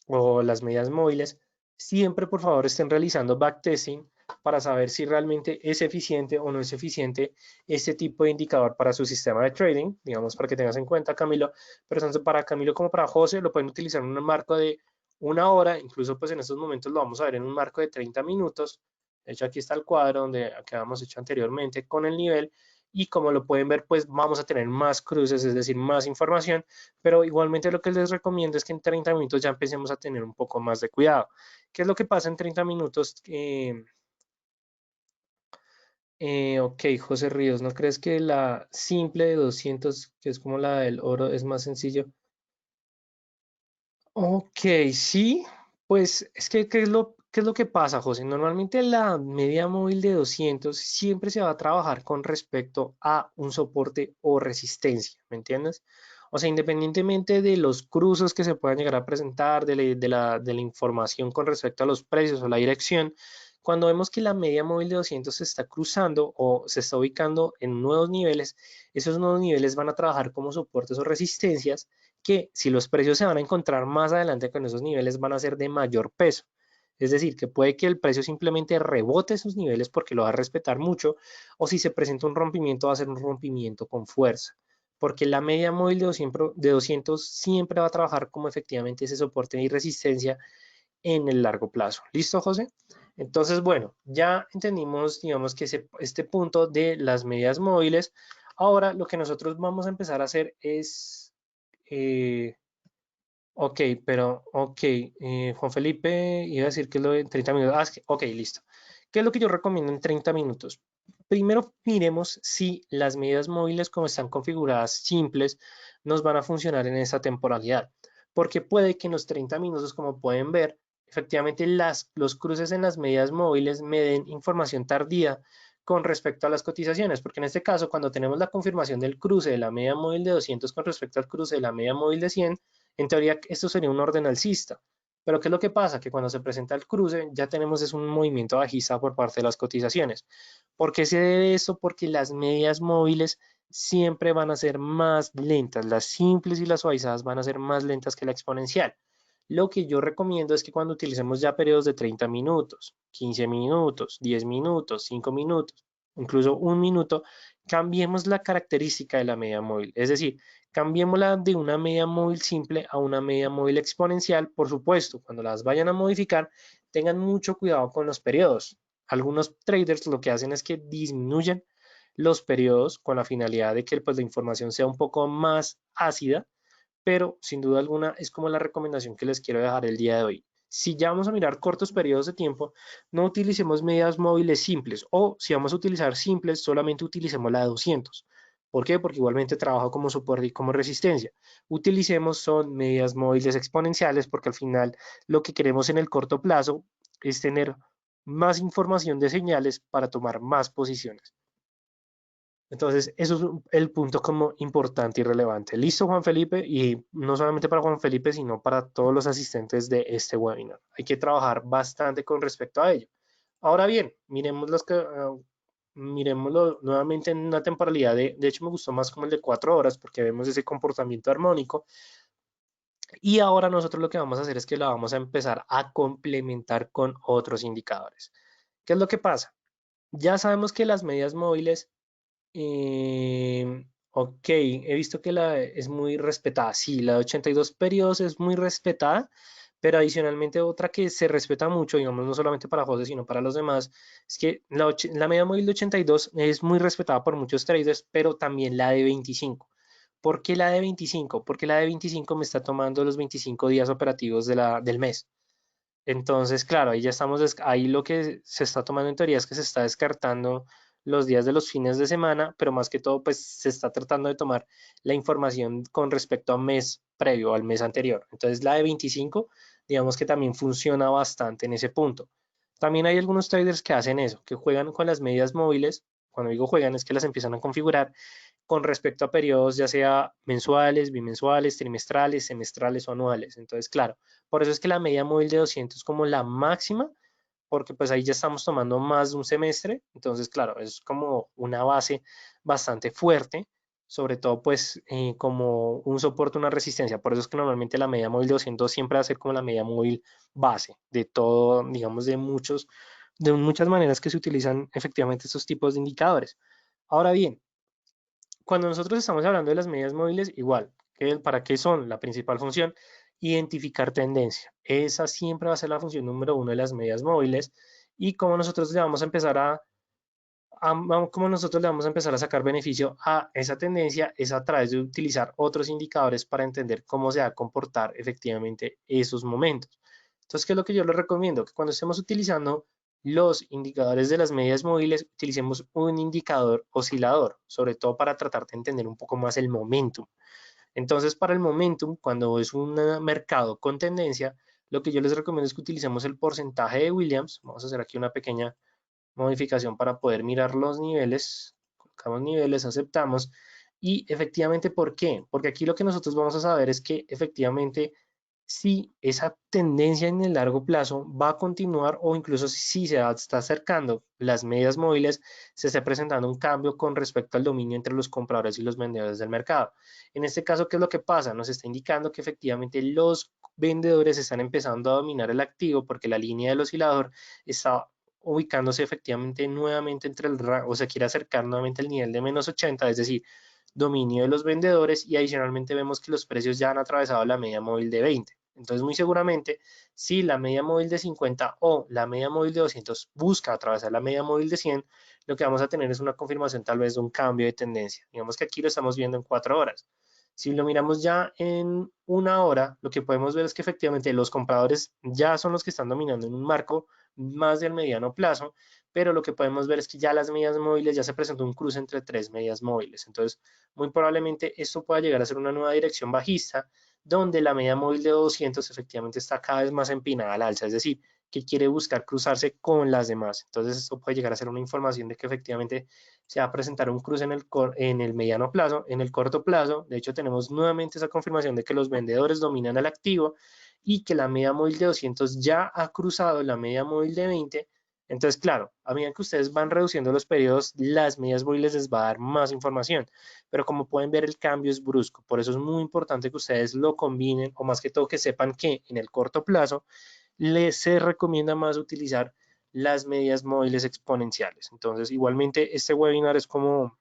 o las medidas móviles, siempre por favor estén realizando backtesting para saber si realmente es eficiente o no es eficiente este tipo de indicador para su sistema de trading, digamos, para que tengas en cuenta, Camilo, pero tanto para Camilo como para José lo pueden utilizar en un marco de una hora, incluso pues en estos momentos lo vamos a ver en un marco de 30 minutos. De hecho, aquí está el cuadro donde habíamos hecho anteriormente con el nivel y como lo pueden ver, pues vamos a tener más cruces, es decir, más información, pero igualmente lo que les recomiendo es que en 30 minutos ya empecemos a tener un poco más de cuidado. ¿Qué es lo que pasa en 30 minutos? Ok, José Ríos, ¿no crees que la simple de 200, que es como la del oro, es más sencillo? Ok, sí, pues es que ¿qué es lo ¿Qué es lo que pasa, José? Normalmente la media móvil de 200 siempre se va a trabajar con respecto a un soporte o resistencia, ¿me entiendes? O sea, independientemente de los cruces que se puedan llegar a presentar, de la información con respecto a los precios o la dirección, cuando vemos que la media móvil de 200 se está cruzando o se está ubicando en nuevos niveles, esos nuevos niveles van a trabajar como soportes o resistencias que si los precios se van a encontrar más adelante con esos niveles van a ser de mayor peso. Es decir, que puede que el precio simplemente rebote esos niveles porque lo va a respetar mucho, o si se presenta un rompimiento, va a ser un rompimiento con fuerza. Porque la media móvil de 200 siempre va a trabajar como efectivamente ese soporte y resistencia en el largo plazo. ¿Listo, José? Entonces, bueno, ya entendimos, digamos, que este punto de las medias móviles. Ahora lo que nosotros vamos a empezar a hacer es eh, ok, pero, ok, Juan Felipe iba a decir que es lo de 30 minutos. Ah, ok, listo. ¿Qué es lo que yo recomiendo en 30 minutos? Primero miremos si las medidas móviles como están configuradas simples nos van a funcionar en esa temporalidad. Porque puede que en los 30 minutos, como pueden ver, efectivamente los cruces en las medidas móviles me den información tardía con respecto a las cotizaciones, porque en este caso, cuando tenemos la confirmación del cruce de la media móvil de 200 con respecto al cruce de la media móvil de 100, en teoría, esto sería un orden alcista. Pero ¿qué es lo que pasa? Que cuando se presenta el cruce, ya tenemos es un movimiento bajista por parte de las cotizaciones. ¿Por qué se debe esto? Porque las medias móviles siempre van a ser más lentas. Las simples y las suavizadas van a ser más lentas que la exponencial. Lo que yo recomiendo es que cuando utilicemos ya periodos de 30 minutos, 15 minutos, 10 minutos, 5 minutos, incluso un minuto, cambiemos la característica de la media móvil. Es decir, cambiémosla de una media móvil simple a una media móvil exponencial. Por supuesto, cuando las vayan a modificar, tengan mucho cuidado con los periodos. Algunos traders lo que hacen es que disminuyen los periodos con la finalidad de que pues, la información sea un poco más ácida, pero sin duda alguna es como la recomendación que les quiero dejar el día de hoy. Si ya vamos a mirar cortos periodos de tiempo, no utilicemos medidas móviles simples o si vamos a utilizar simples, solamente utilicemos la de 200. ¿Por qué? Porque igualmente trabaja como soporte y como resistencia. Utilicemos son medidas móviles exponenciales porque al final lo que queremos en el corto plazo es tener más información de señales para tomar más posiciones. Entonces, eso es el punto como importante y relevante. Listo, Juan Felipe, y no solamente para Juan Felipe, sino para todos los asistentes de este webinar. Hay que trabajar bastante con respecto a ello. Ahora bien, miremoslo nuevamente en una temporalidad de hecho me gustó más como el de 4 horas porque vemos ese comportamiento armónico. Y ahora nosotros lo que vamos a hacer es que lo vamos a empezar a complementar con otros indicadores. ¿Qué es lo que pasa? Ya sabemos que las medias móviles ok, he visto que la es muy respetada. Sí, la de 82 periodos es muy respetada, pero adicionalmente otra que se respeta mucho, digamos, no solamente para José, sino para los demás, es que la media móvil de 82 es muy respetada por muchos traders, pero también la de 25. ¿Por qué la de 25? Porque la de 25 me está tomando los 25 días operativos del mes. Entonces, claro, ahí ya estamos, ahí lo que se está tomando en teoría es que se está descartando los días de los fines de semana, pero más que todo, pues se está tratando de tomar la información con respecto a un mes previo, al mes anterior. Entonces, la de 25, digamos que también funciona bastante en ese punto. También hay algunos traders que hacen eso, que juegan con las medias móviles. Cuando digo juegan, es que las empiezan a configurar con respecto a periodos ya sea mensuales, bimensuales, trimestrales, semestrales o anuales. Entonces, claro, por eso es que la media móvil de 200 es como la máxima, porque pues ahí ya estamos tomando más de un semestre. Entonces, claro, es como una base bastante fuerte, sobre todo pues como un soporte, una resistencia. Por eso es que normalmente la media móvil de 200 siempre va a ser como la media móvil base de todo, digamos, de muchas maneras que se utilizan efectivamente estos tipos de indicadores. Ahora bien, cuando nosotros estamos hablando de las medidas móviles, igual, ¿para qué son? La principal función, identificar tendencia. Esa siempre va a ser la función número uno de las medidas móviles y cómo nosotros le vamos a empezar cómo nosotros le vamos a empezar a sacar beneficio a esa tendencia es a través de utilizar otros indicadores para entender cómo se va a comportar efectivamente esos momentos. Entonces, ¿qué es lo que yo les recomiendo? Que cuando estemos utilizando los indicadores de las medias móviles, utilicemos un indicador oscilador, sobre todo para tratar de entender un poco más el momentum. Entonces, para el momentum, cuando es un mercado con tendencia, lo que yo les recomiendo es que utilicemos el porcentaje de Williams. Vamos a hacer aquí una pequeña modificación para poder mirar los niveles. Colocamos niveles, aceptamos. Y efectivamente, ¿por qué? Porque aquí lo que nosotros vamos a saber es que efectivamente si esa tendencia en el largo plazo va a continuar o incluso si se está acercando las medias móviles, se está presentando un cambio con respecto al dominio entre los compradores y los vendedores del mercado. En este caso, ¿qué es lo que pasa? Nos está indicando que efectivamente los vendedores están empezando a dominar el activo porque la línea del oscilador está ubicándose efectivamente nuevamente entre el o se quiere acercar nuevamente al nivel de -80, es decir, dominio de los vendedores, y adicionalmente vemos que los precios ya han atravesado la media móvil de 20. Entonces, muy seguramente, si la media móvil de 50 o la media móvil de 200 busca atravesar la media móvil de 100, lo que vamos a tener es una confirmación tal vez de un cambio de tendencia. Digamos que aquí lo estamos viendo en 4 horas. Si lo miramos ya en una hora, lo que podemos ver es que efectivamente los compradores ya son los que están dominando en un marco más del mediano plazo, pero lo que podemos ver es que ya las medias móviles ya se presentó un cruce entre tres medias móviles. Entonces, muy probablemente esto pueda llegar a ser una nueva dirección bajista, donde la media móvil de 200 efectivamente está cada vez más empinada al alza, es decir, que quiere buscar cruzarse con las demás. Entonces, esto puede llegar a ser una información de que efectivamente se va a presentar un cruce en el mediano plazo. En el corto plazo, de hecho, tenemos nuevamente esa confirmación de que los vendedores dominan el activo y que la media móvil de 200 ya ha cruzado la media móvil de 20. Entonces, claro, a medida que ustedes van reduciendo los periodos, las medias móviles les va a dar más información, pero como pueden ver, el cambio es brusco. Por eso es muy importante que ustedes lo combinen, o más que todo que sepan que en el corto plazo les se recomienda más utilizar las medias móviles exponenciales. Entonces, igualmente, este webinar es como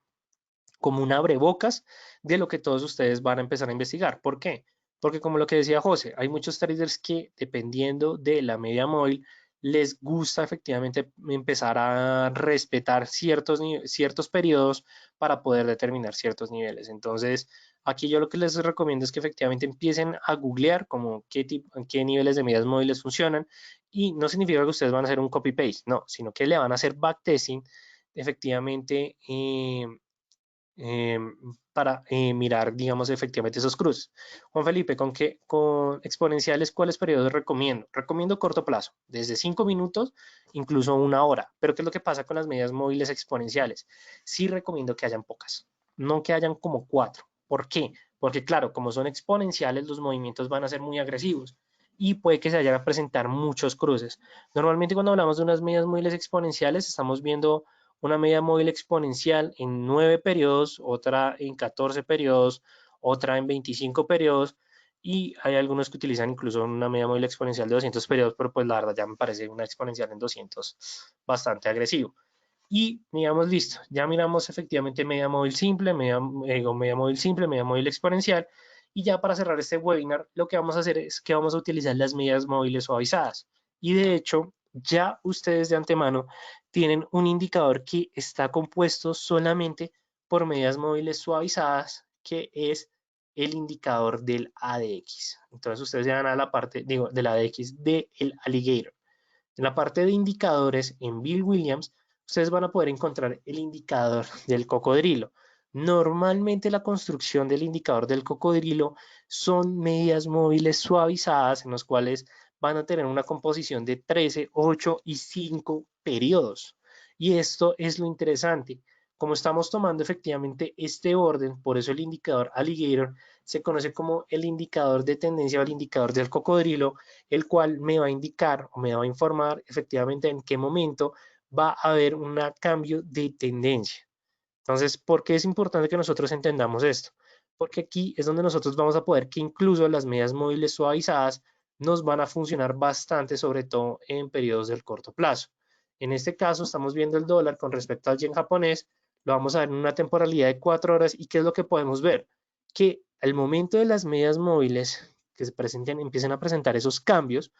un abrebocas de lo que todos ustedes van a empezar a investigar. ¿Por qué? Porque como lo que decía José, hay muchos traders que dependiendo de la media móvil les gusta efectivamente empezar a respetar ciertos periodos para poder determinar ciertos niveles. Entonces, aquí yo lo que les recomiendo es que efectivamente empiecen a googlear como qué niveles de medias móviles funcionan, y no significa que ustedes van a hacer un copy-paste, no, sino que le van a hacer backtesting efectivamente eh, para mirar, digamos, efectivamente esos cruces. Juan Felipe, con exponenciales, ¿cuáles periodos recomiendo? Recomiendo corto plazo, desde 5 minutos, incluso una hora. Pero ¿qué es lo que pasa con las medias móviles exponenciales? Sí recomiendo que hayan pocas, no que hayan como 4. ¿Por qué? Porque claro, como son exponenciales, los movimientos van a ser muy agresivos y puede que se vayan a presentar muchos cruces. Normalmente cuando hablamos de unas medias móviles exponenciales, estamos viendo una media móvil exponencial en 9 periodos, otra en 14 periodos, otra en 25 periodos, y hay algunos que utilizan incluso una media móvil exponencial de 200 periodos, pero pues la verdad ya me parece una exponencial en 200 bastante agresivo. Y digamos, listo, ya miramos efectivamente media móvil simple, media móvil simple, media móvil exponencial, y ya para cerrar este webinar, lo que vamos a hacer es que vamos a utilizar las medias móviles suavizadas. Y de hecho, ya ustedes de antemano tienen un indicador que está compuesto solamente por medias móviles suavizadas, que es el indicador del ADX. Entonces ustedes ya van a la parte, digo, del ADX del alligator. En la parte de indicadores, en Bill Williams, ustedes van a poder encontrar el indicador del cocodrilo. Normalmente la construcción del indicador del cocodrilo son medias móviles suavizadas en los cuales van a tener una composición de 13, 8 y 5 periodos. Y esto es lo interesante. Como estamos tomando efectivamente este orden, por eso el indicador alligator se conoce como el indicador de tendencia o el indicador del cocodrilo, el cual me va a indicar o me va a informar efectivamente en qué momento va a haber un cambio de tendencia. Entonces, ¿por qué es importante que nosotros entendamos esto? Porque aquí es donde nosotros vamos a poder que incluso las medias móviles suavizadas nos van a funcionar bastante, sobre todo en periodos del corto plazo. En este caso, estamos viendo el dólar con respecto al yen japonés, lo vamos a ver en una temporalidad de 4 horas, y ¿qué es lo que podemos ver? Que al momento de las medias móviles que se presenten, empiecen a presentar esos cambios,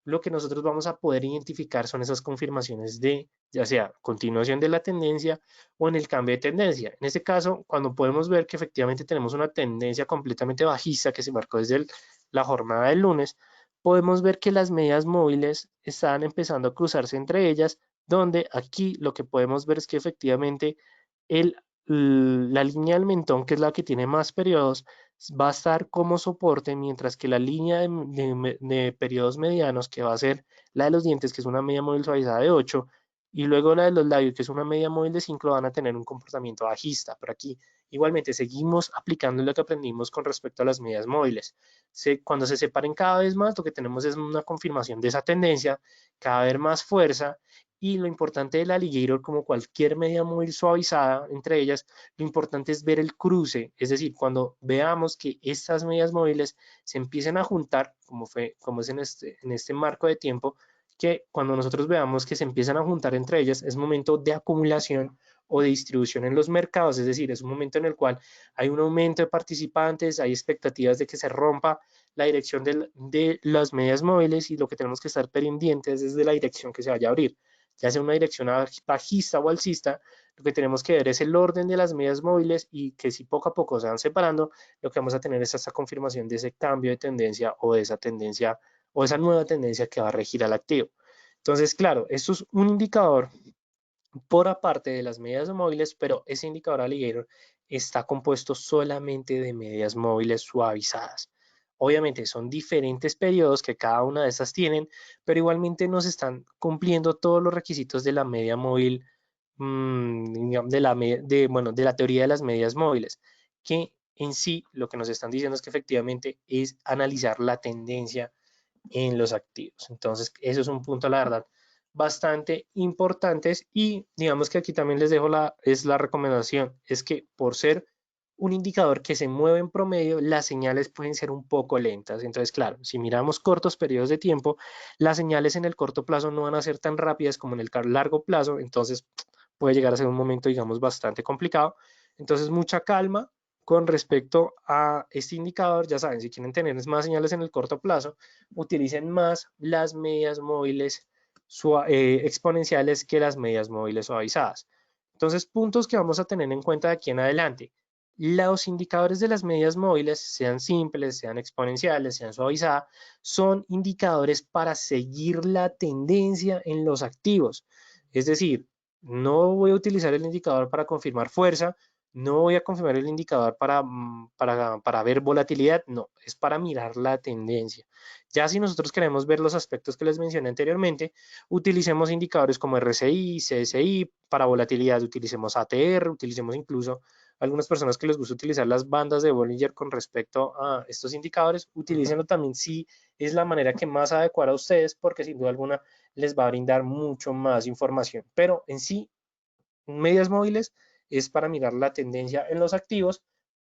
lo que nosotros vamos a poder identificar son esas confirmaciones de, ya sea continuación de la tendencia o en el cambio de tendencia. En este caso, cuando podemos ver que efectivamente tenemos una tendencia completamente bajista que se marcó desde la jornada del lunes, podemos ver que las medias móviles están empezando a cruzarse entre ellas, donde aquí lo que podemos ver es que efectivamente la línea del mentón, que es la que tiene más periodos, va a estar como soporte, mientras que la línea de periodos medianos, que va a ser la de los dientes, que es una media móvil suavizada de 8, y luego la de los labios, que es una media móvil de 5, van a tener un comportamiento bajista. Pero aquí igualmente seguimos aplicando lo que aprendimos con respecto a las medias móviles. Cuando se separen cada vez más, lo que tenemos es una confirmación de esa tendencia, cada vez más fuerza, y lo importante del alligator, como cualquier media móvil suavizada entre ellas, lo importante es ver el cruce, es decir, cuando veamos que estas medias móviles se empiecen a juntar, como es en este marco de tiempo, que cuando nosotros veamos que se empiezan a juntar entre ellas, es momento de acumulación o de distribución en los mercados, es decir, es un momento en el cual hay un aumento de participantes, hay expectativas de que se rompa la dirección de las medias móviles, y lo que tenemos que estar pendientes es de la dirección que se vaya a abrir, ya sea una dirección bajista o alcista. Lo que tenemos que ver es el orden de las medias móviles, y que si poco a poco se van separando, lo que vamos a tener es esta confirmación de ese cambio de tendencia, o de esa tendencia, o esa nueva tendencia que va a regir al activo. Entonces, claro, esto es un indicador por aparte de las medias móviles, pero ese indicador alligator está compuesto solamente de medias móviles suavizadas. Obviamente son diferentes periodos que cada una de estas tienen, pero igualmente nos están cumpliendo todos los requisitos de la media móvil, de la teoría de las medias móviles, que en sí lo que nos están diciendo es que efectivamente es analizar la tendencia en los activos. Entonces, eso es un punto, la verdad, bastante importantes. Y digamos que aquí también les dejo la recomendación, es que por ser un indicador que se mueve en promedio, las señales pueden ser un poco lentas. Entonces, claro, si miramos cortos periodos de tiempo, las señales en el corto plazo no van a ser tan rápidas como en el largo plazo, entonces puede llegar a ser un momento, digamos, bastante complicado. Entonces, mucha calma con respecto a este indicador. Ya saben, si quieren tener más señales en el corto plazo, utilicen más las medias móviles exponenciales que las medias móviles suavizadas. Entonces, puntos que vamos a tener en cuenta de aquí en adelante. Los indicadores de las medias móviles, sean simples, sean exponenciales, sean suavizadas, son indicadores para seguir la tendencia en los activos. Es decir, no voy a utilizar el indicador para confirmar fuerza, no voy a confirmar el indicador para ver volatilidad, no, es para mirar la tendencia. Ya si nosotros queremos ver los aspectos que les mencioné anteriormente, utilicemos indicadores como RSI, CSI, para volatilidad utilicemos ATR, utilicemos incluso algunas personas que les gusta utilizar las bandas de Bollinger con respecto a estos indicadores, utilícenlo también si es la manera que más adecuada a ustedes, porque sin duda alguna les va a brindar mucho más información. Pero en sí, medias móviles es para mirar la tendencia en los activos.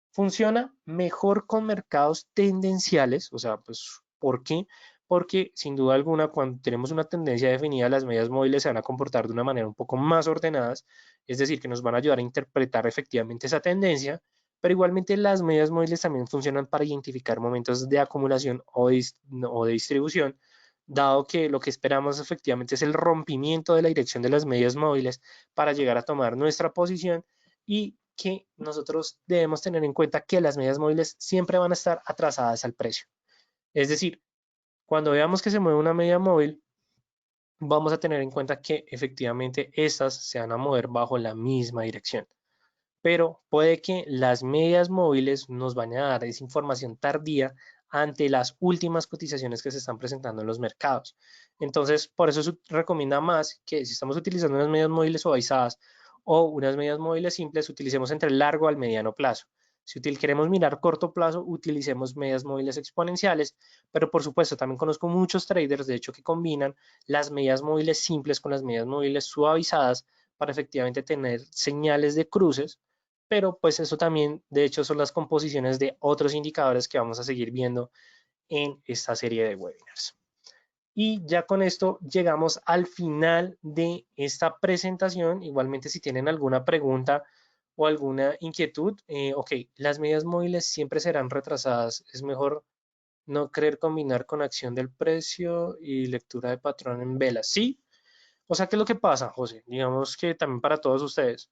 Funciona mejor con mercados tendenciales, o sea, pues, ¿por qué? Porque sin duda alguna, cuando tenemos una tendencia definida, las medias móviles se van a comportar de una manera un poco más ordenadas, es decir, que nos van a ayudar a interpretar efectivamente esa tendencia, pero igualmente las medias móviles también funcionan para identificar momentos de acumulación o de distribución, dado que lo que esperamos efectivamente es el rompimiento de la dirección de las medias móviles para llegar a tomar nuestra posición, y que nosotros debemos tener en cuenta que las medias móviles siempre van a estar atrasadas al precio. Es decir, cuando veamos que se mueve una media móvil, vamos a tener en cuenta que efectivamente estas se van a mover bajo la misma dirección. Pero puede que las medias móviles nos vayan a dar esa información tardía ante las últimas cotizaciones que se están presentando en los mercados. Entonces, por eso se recomienda más que si estamos utilizando unas medias móviles suavizadas o unas medias móviles simples, utilicemos entre el largo al mediano plazo. Si queremos mirar corto plazo, utilicemos medias móviles exponenciales, pero por supuesto también conozco muchos traders, de hecho, que combinan las medias móviles simples con las medias móviles suavizadas para efectivamente tener señales de cruces, pero pues eso también, de hecho, son las composiciones de otros indicadores que vamos a seguir viendo en esta serie de webinars. Y ya con esto llegamos al final de esta presentación. Igualmente, si tienen alguna pregunta o alguna inquietud, ok, las medidas móviles siempre serán retrasadas. Es mejor no querer combinar con acción del precio y lectura de patrón en velas. Sí, o sea, ¿qué es lo que pasa, José? Digamos que también para todos ustedes.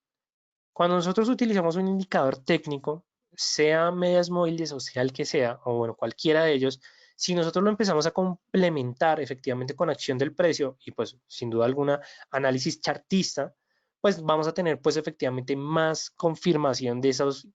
Cuando nosotros utilizamos un indicador técnico, sea medias móviles o sea el que sea, o bueno, cualquiera de ellos, si nosotros lo empezamos a complementar efectivamente con acción del precio y pues sin duda alguna análisis chartista, pues vamos a tener pues efectivamente más confirmación de esos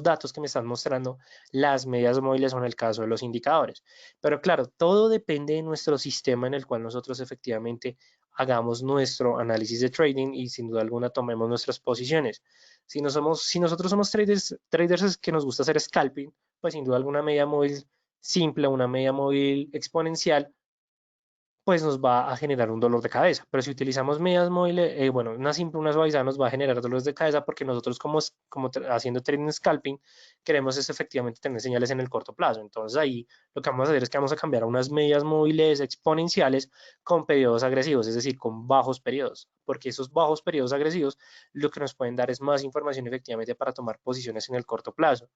datos que me están mostrando las medias móviles o en el caso de los indicadores. Pero claro, todo depende de nuestro sistema en el cual nosotros efectivamente hagamos nuestro análisis de trading y sin duda alguna tomemos nuestras posiciones. Si nosotros somos traders que nos gusta hacer scalping, pues sin duda alguna media móvil simple, una media móvil exponencial, pues nos va a generar un dolor de cabeza. Pero si utilizamos medias móviles, bueno, una simple, una suavizada nos va a generar dolores de cabeza porque nosotros como haciendo trading scalping, queremos es efectivamente tener señales en el corto plazo. Entonces ahí lo que vamos a hacer es que vamos a cambiar a unas medias móviles exponenciales con periodos agresivos, es decir, con bajos periodos, porque esos bajos periodos agresivos lo que nos pueden dar es más información efectivamente para tomar posiciones en el corto plazo.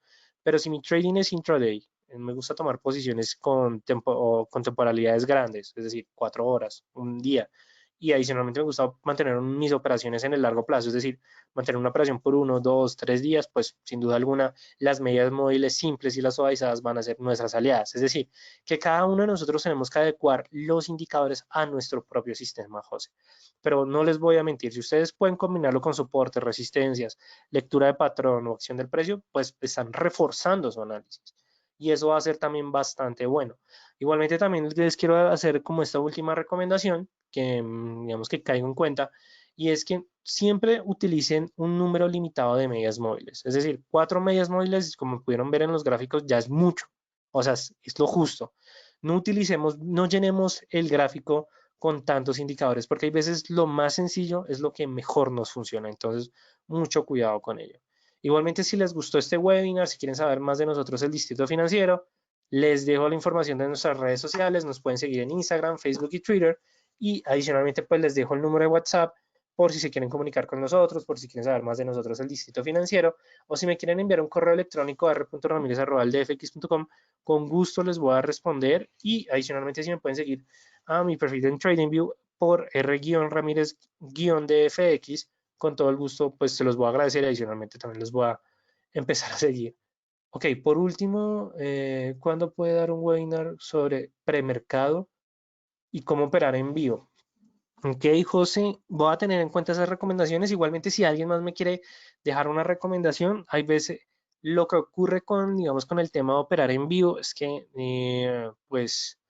Pero si mi trading es intraday, me gusta tomar posiciones con temporalidades grandes, es decir, 4 horas, un día. Y adicionalmente me gusta mantener mis operaciones en el largo plazo, es decir, mantener una operación por 1, 2, 3 días, pues sin duda alguna las medias móviles simples y las suavizadas van a ser nuestras aliadas. Es decir, que cada uno de nosotros tenemos que adecuar los indicadores a nuestro propio sistema, José. Pero no les voy a mentir, si ustedes pueden combinarlo con soporte, resistencias, lectura de patrón o acción del precio, pues están reforzando su análisis y eso va a ser también bastante bueno. Igualmente también les quiero hacer como esta última recomendación que digamos que caigo en cuenta y es que siempre utilicen un número limitado de medias móviles. Es decir, 4 medias móviles, como pudieron ver en los gráficos, ya es mucho. O sea, es lo justo. No utilicemos, no llenemos el gráfico con tantos indicadores, porque hay veces lo más sencillo es lo que mejor nos funciona. Entonces, mucho cuidado con ello. Igualmente, si les gustó este webinar, si quieren saber más de nosotros, el Distrito Financiero, les dejo la información de nuestras redes sociales. Nos pueden seguir en Instagram, Facebook y Twitter. Y adicionalmente, pues les dejo el número de WhatsApp por si se quieren comunicar con nosotros, por si quieren saber más de nosotros, el Distrito Financiero, o si me quieren enviar un correo electrónico a r.ramirez@dfx.com, con gusto les voy a responder. Y adicionalmente, si me pueden seguir a mi perfil en TradingView por r-ramirez-dfx, con todo el gusto, pues se los voy a agradecer y adicionalmente también los voy a empezar a seguir. Ok, por último, ¿cuándo puede dar un webinar sobre premercado y cómo operar en vivo? Ok, José, voy a tener en cuenta esas recomendaciones. Igualmente, si alguien más me quiere dejar una recomendación, hay veces lo que ocurre con, digamos, con el tema de operar en vivo es que, pues,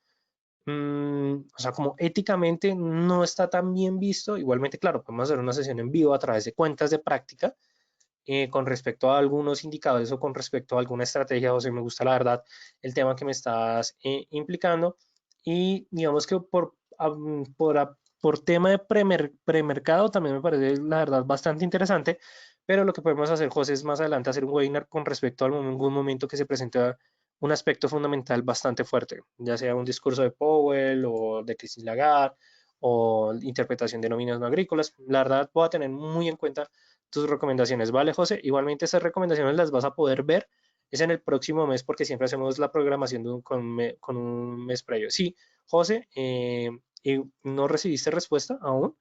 o sea, como éticamente no está tan bien visto. Igualmente, claro, podemos hacer una sesión en vivo a través de cuentas de práctica con respecto a algunos indicadores o con respecto a alguna estrategia, o sea, me gusta la verdad el tema que me estás implicando y digamos que por tema de premercado también me parece la verdad bastante interesante, pero lo que podemos hacer, José, es más adelante hacer un webinar con respecto a algún momento que se presente un aspecto fundamental bastante fuerte, ya sea un discurso de Powell o de Christine Lagarde o interpretación de nóminas no agrícolas. La verdad, voy a tener muy en cuenta tus recomendaciones, ¿vale, José? Igualmente esas recomendaciones las vas a poder ver es en el próximo mes porque siempre hacemos la programación con un mes previo. Sí, José, ¿no recibiste respuesta aún?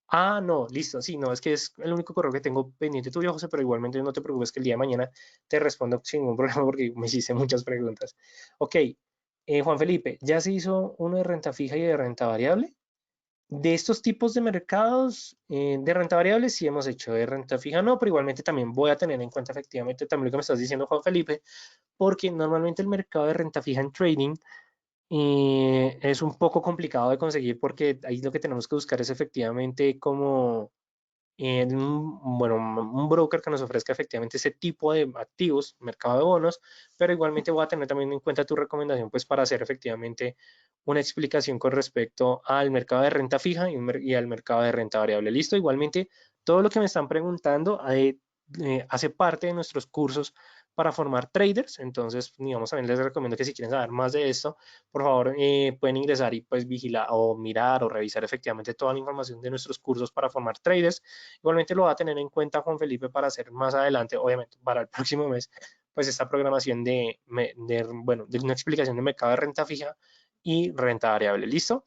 Ah, no, listo, sí, no, es que es el único correo que tengo pendiente tuyo, José, pero igualmente no te preocupes que el día de mañana te respondo sin ningún problema porque me hiciste muchas preguntas. Ok, Juan Felipe, ¿ya se hizo uno de renta fija y de renta variable? De estos tipos de mercados de renta variable sí hemos hecho, de renta fija no, pero igualmente también voy a tener en cuenta efectivamente también lo que me estás diciendo, Juan Felipe, porque normalmente el mercado de renta fija en trading es un poco complicado de conseguir porque ahí lo que tenemos que buscar es efectivamente como bueno, un broker que nos ofrezca efectivamente ese tipo de activos, mercado de bonos, pero igualmente voy a tener también en cuenta tu recomendación pues para hacer efectivamente una explicación con respecto al mercado de renta fija y al mercado de renta variable. Listo, igualmente todo lo que me están preguntando hace parte de nuestros cursos para formar traders, entonces digamos también les recomiendo que si quieren saber más de esto, por favor pueden ingresar y pues vigilar o mirar o revisar efectivamente toda la información de nuestros cursos para formar traders. Igualmente lo va a tener en cuenta Juan Felipe para hacer más adelante, obviamente para el próximo mes, pues esta programación bueno, de una explicación de mercado de renta fija y renta variable. ¿Listo?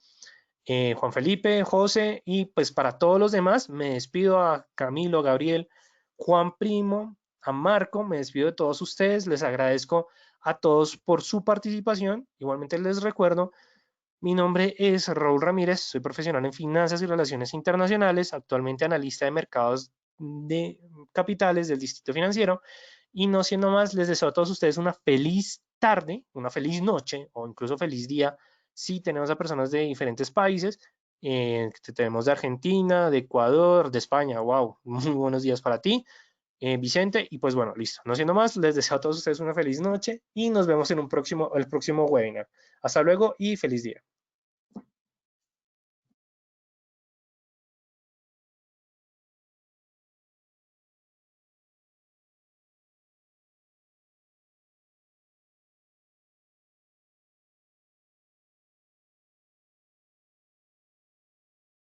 Juan Felipe, José y pues para todos los demás me despido a Camilo, Gabriel, Juan Primo, a Marco, me despido de todos ustedes, les agradezco a todos por su participación. Igualmente les recuerdo mi nombre es Raúl Ramírez, soy profesional en finanzas y relaciones internacionales, actualmente analista de mercados de Capitales del Distrito Financiero. Y no siendo más, les deseo a todos ustedes una feliz tarde, una feliz noche o incluso feliz día si tenemos a personas de diferentes países. Tenemos de Argentina, de Ecuador, de España. Wow, muy buenos días para ti, Vicente. Y pues bueno, listo. No siendo más, les deseo a todos ustedes una feliz noche y nos vemos en el próximo webinar. Hasta luego y feliz día.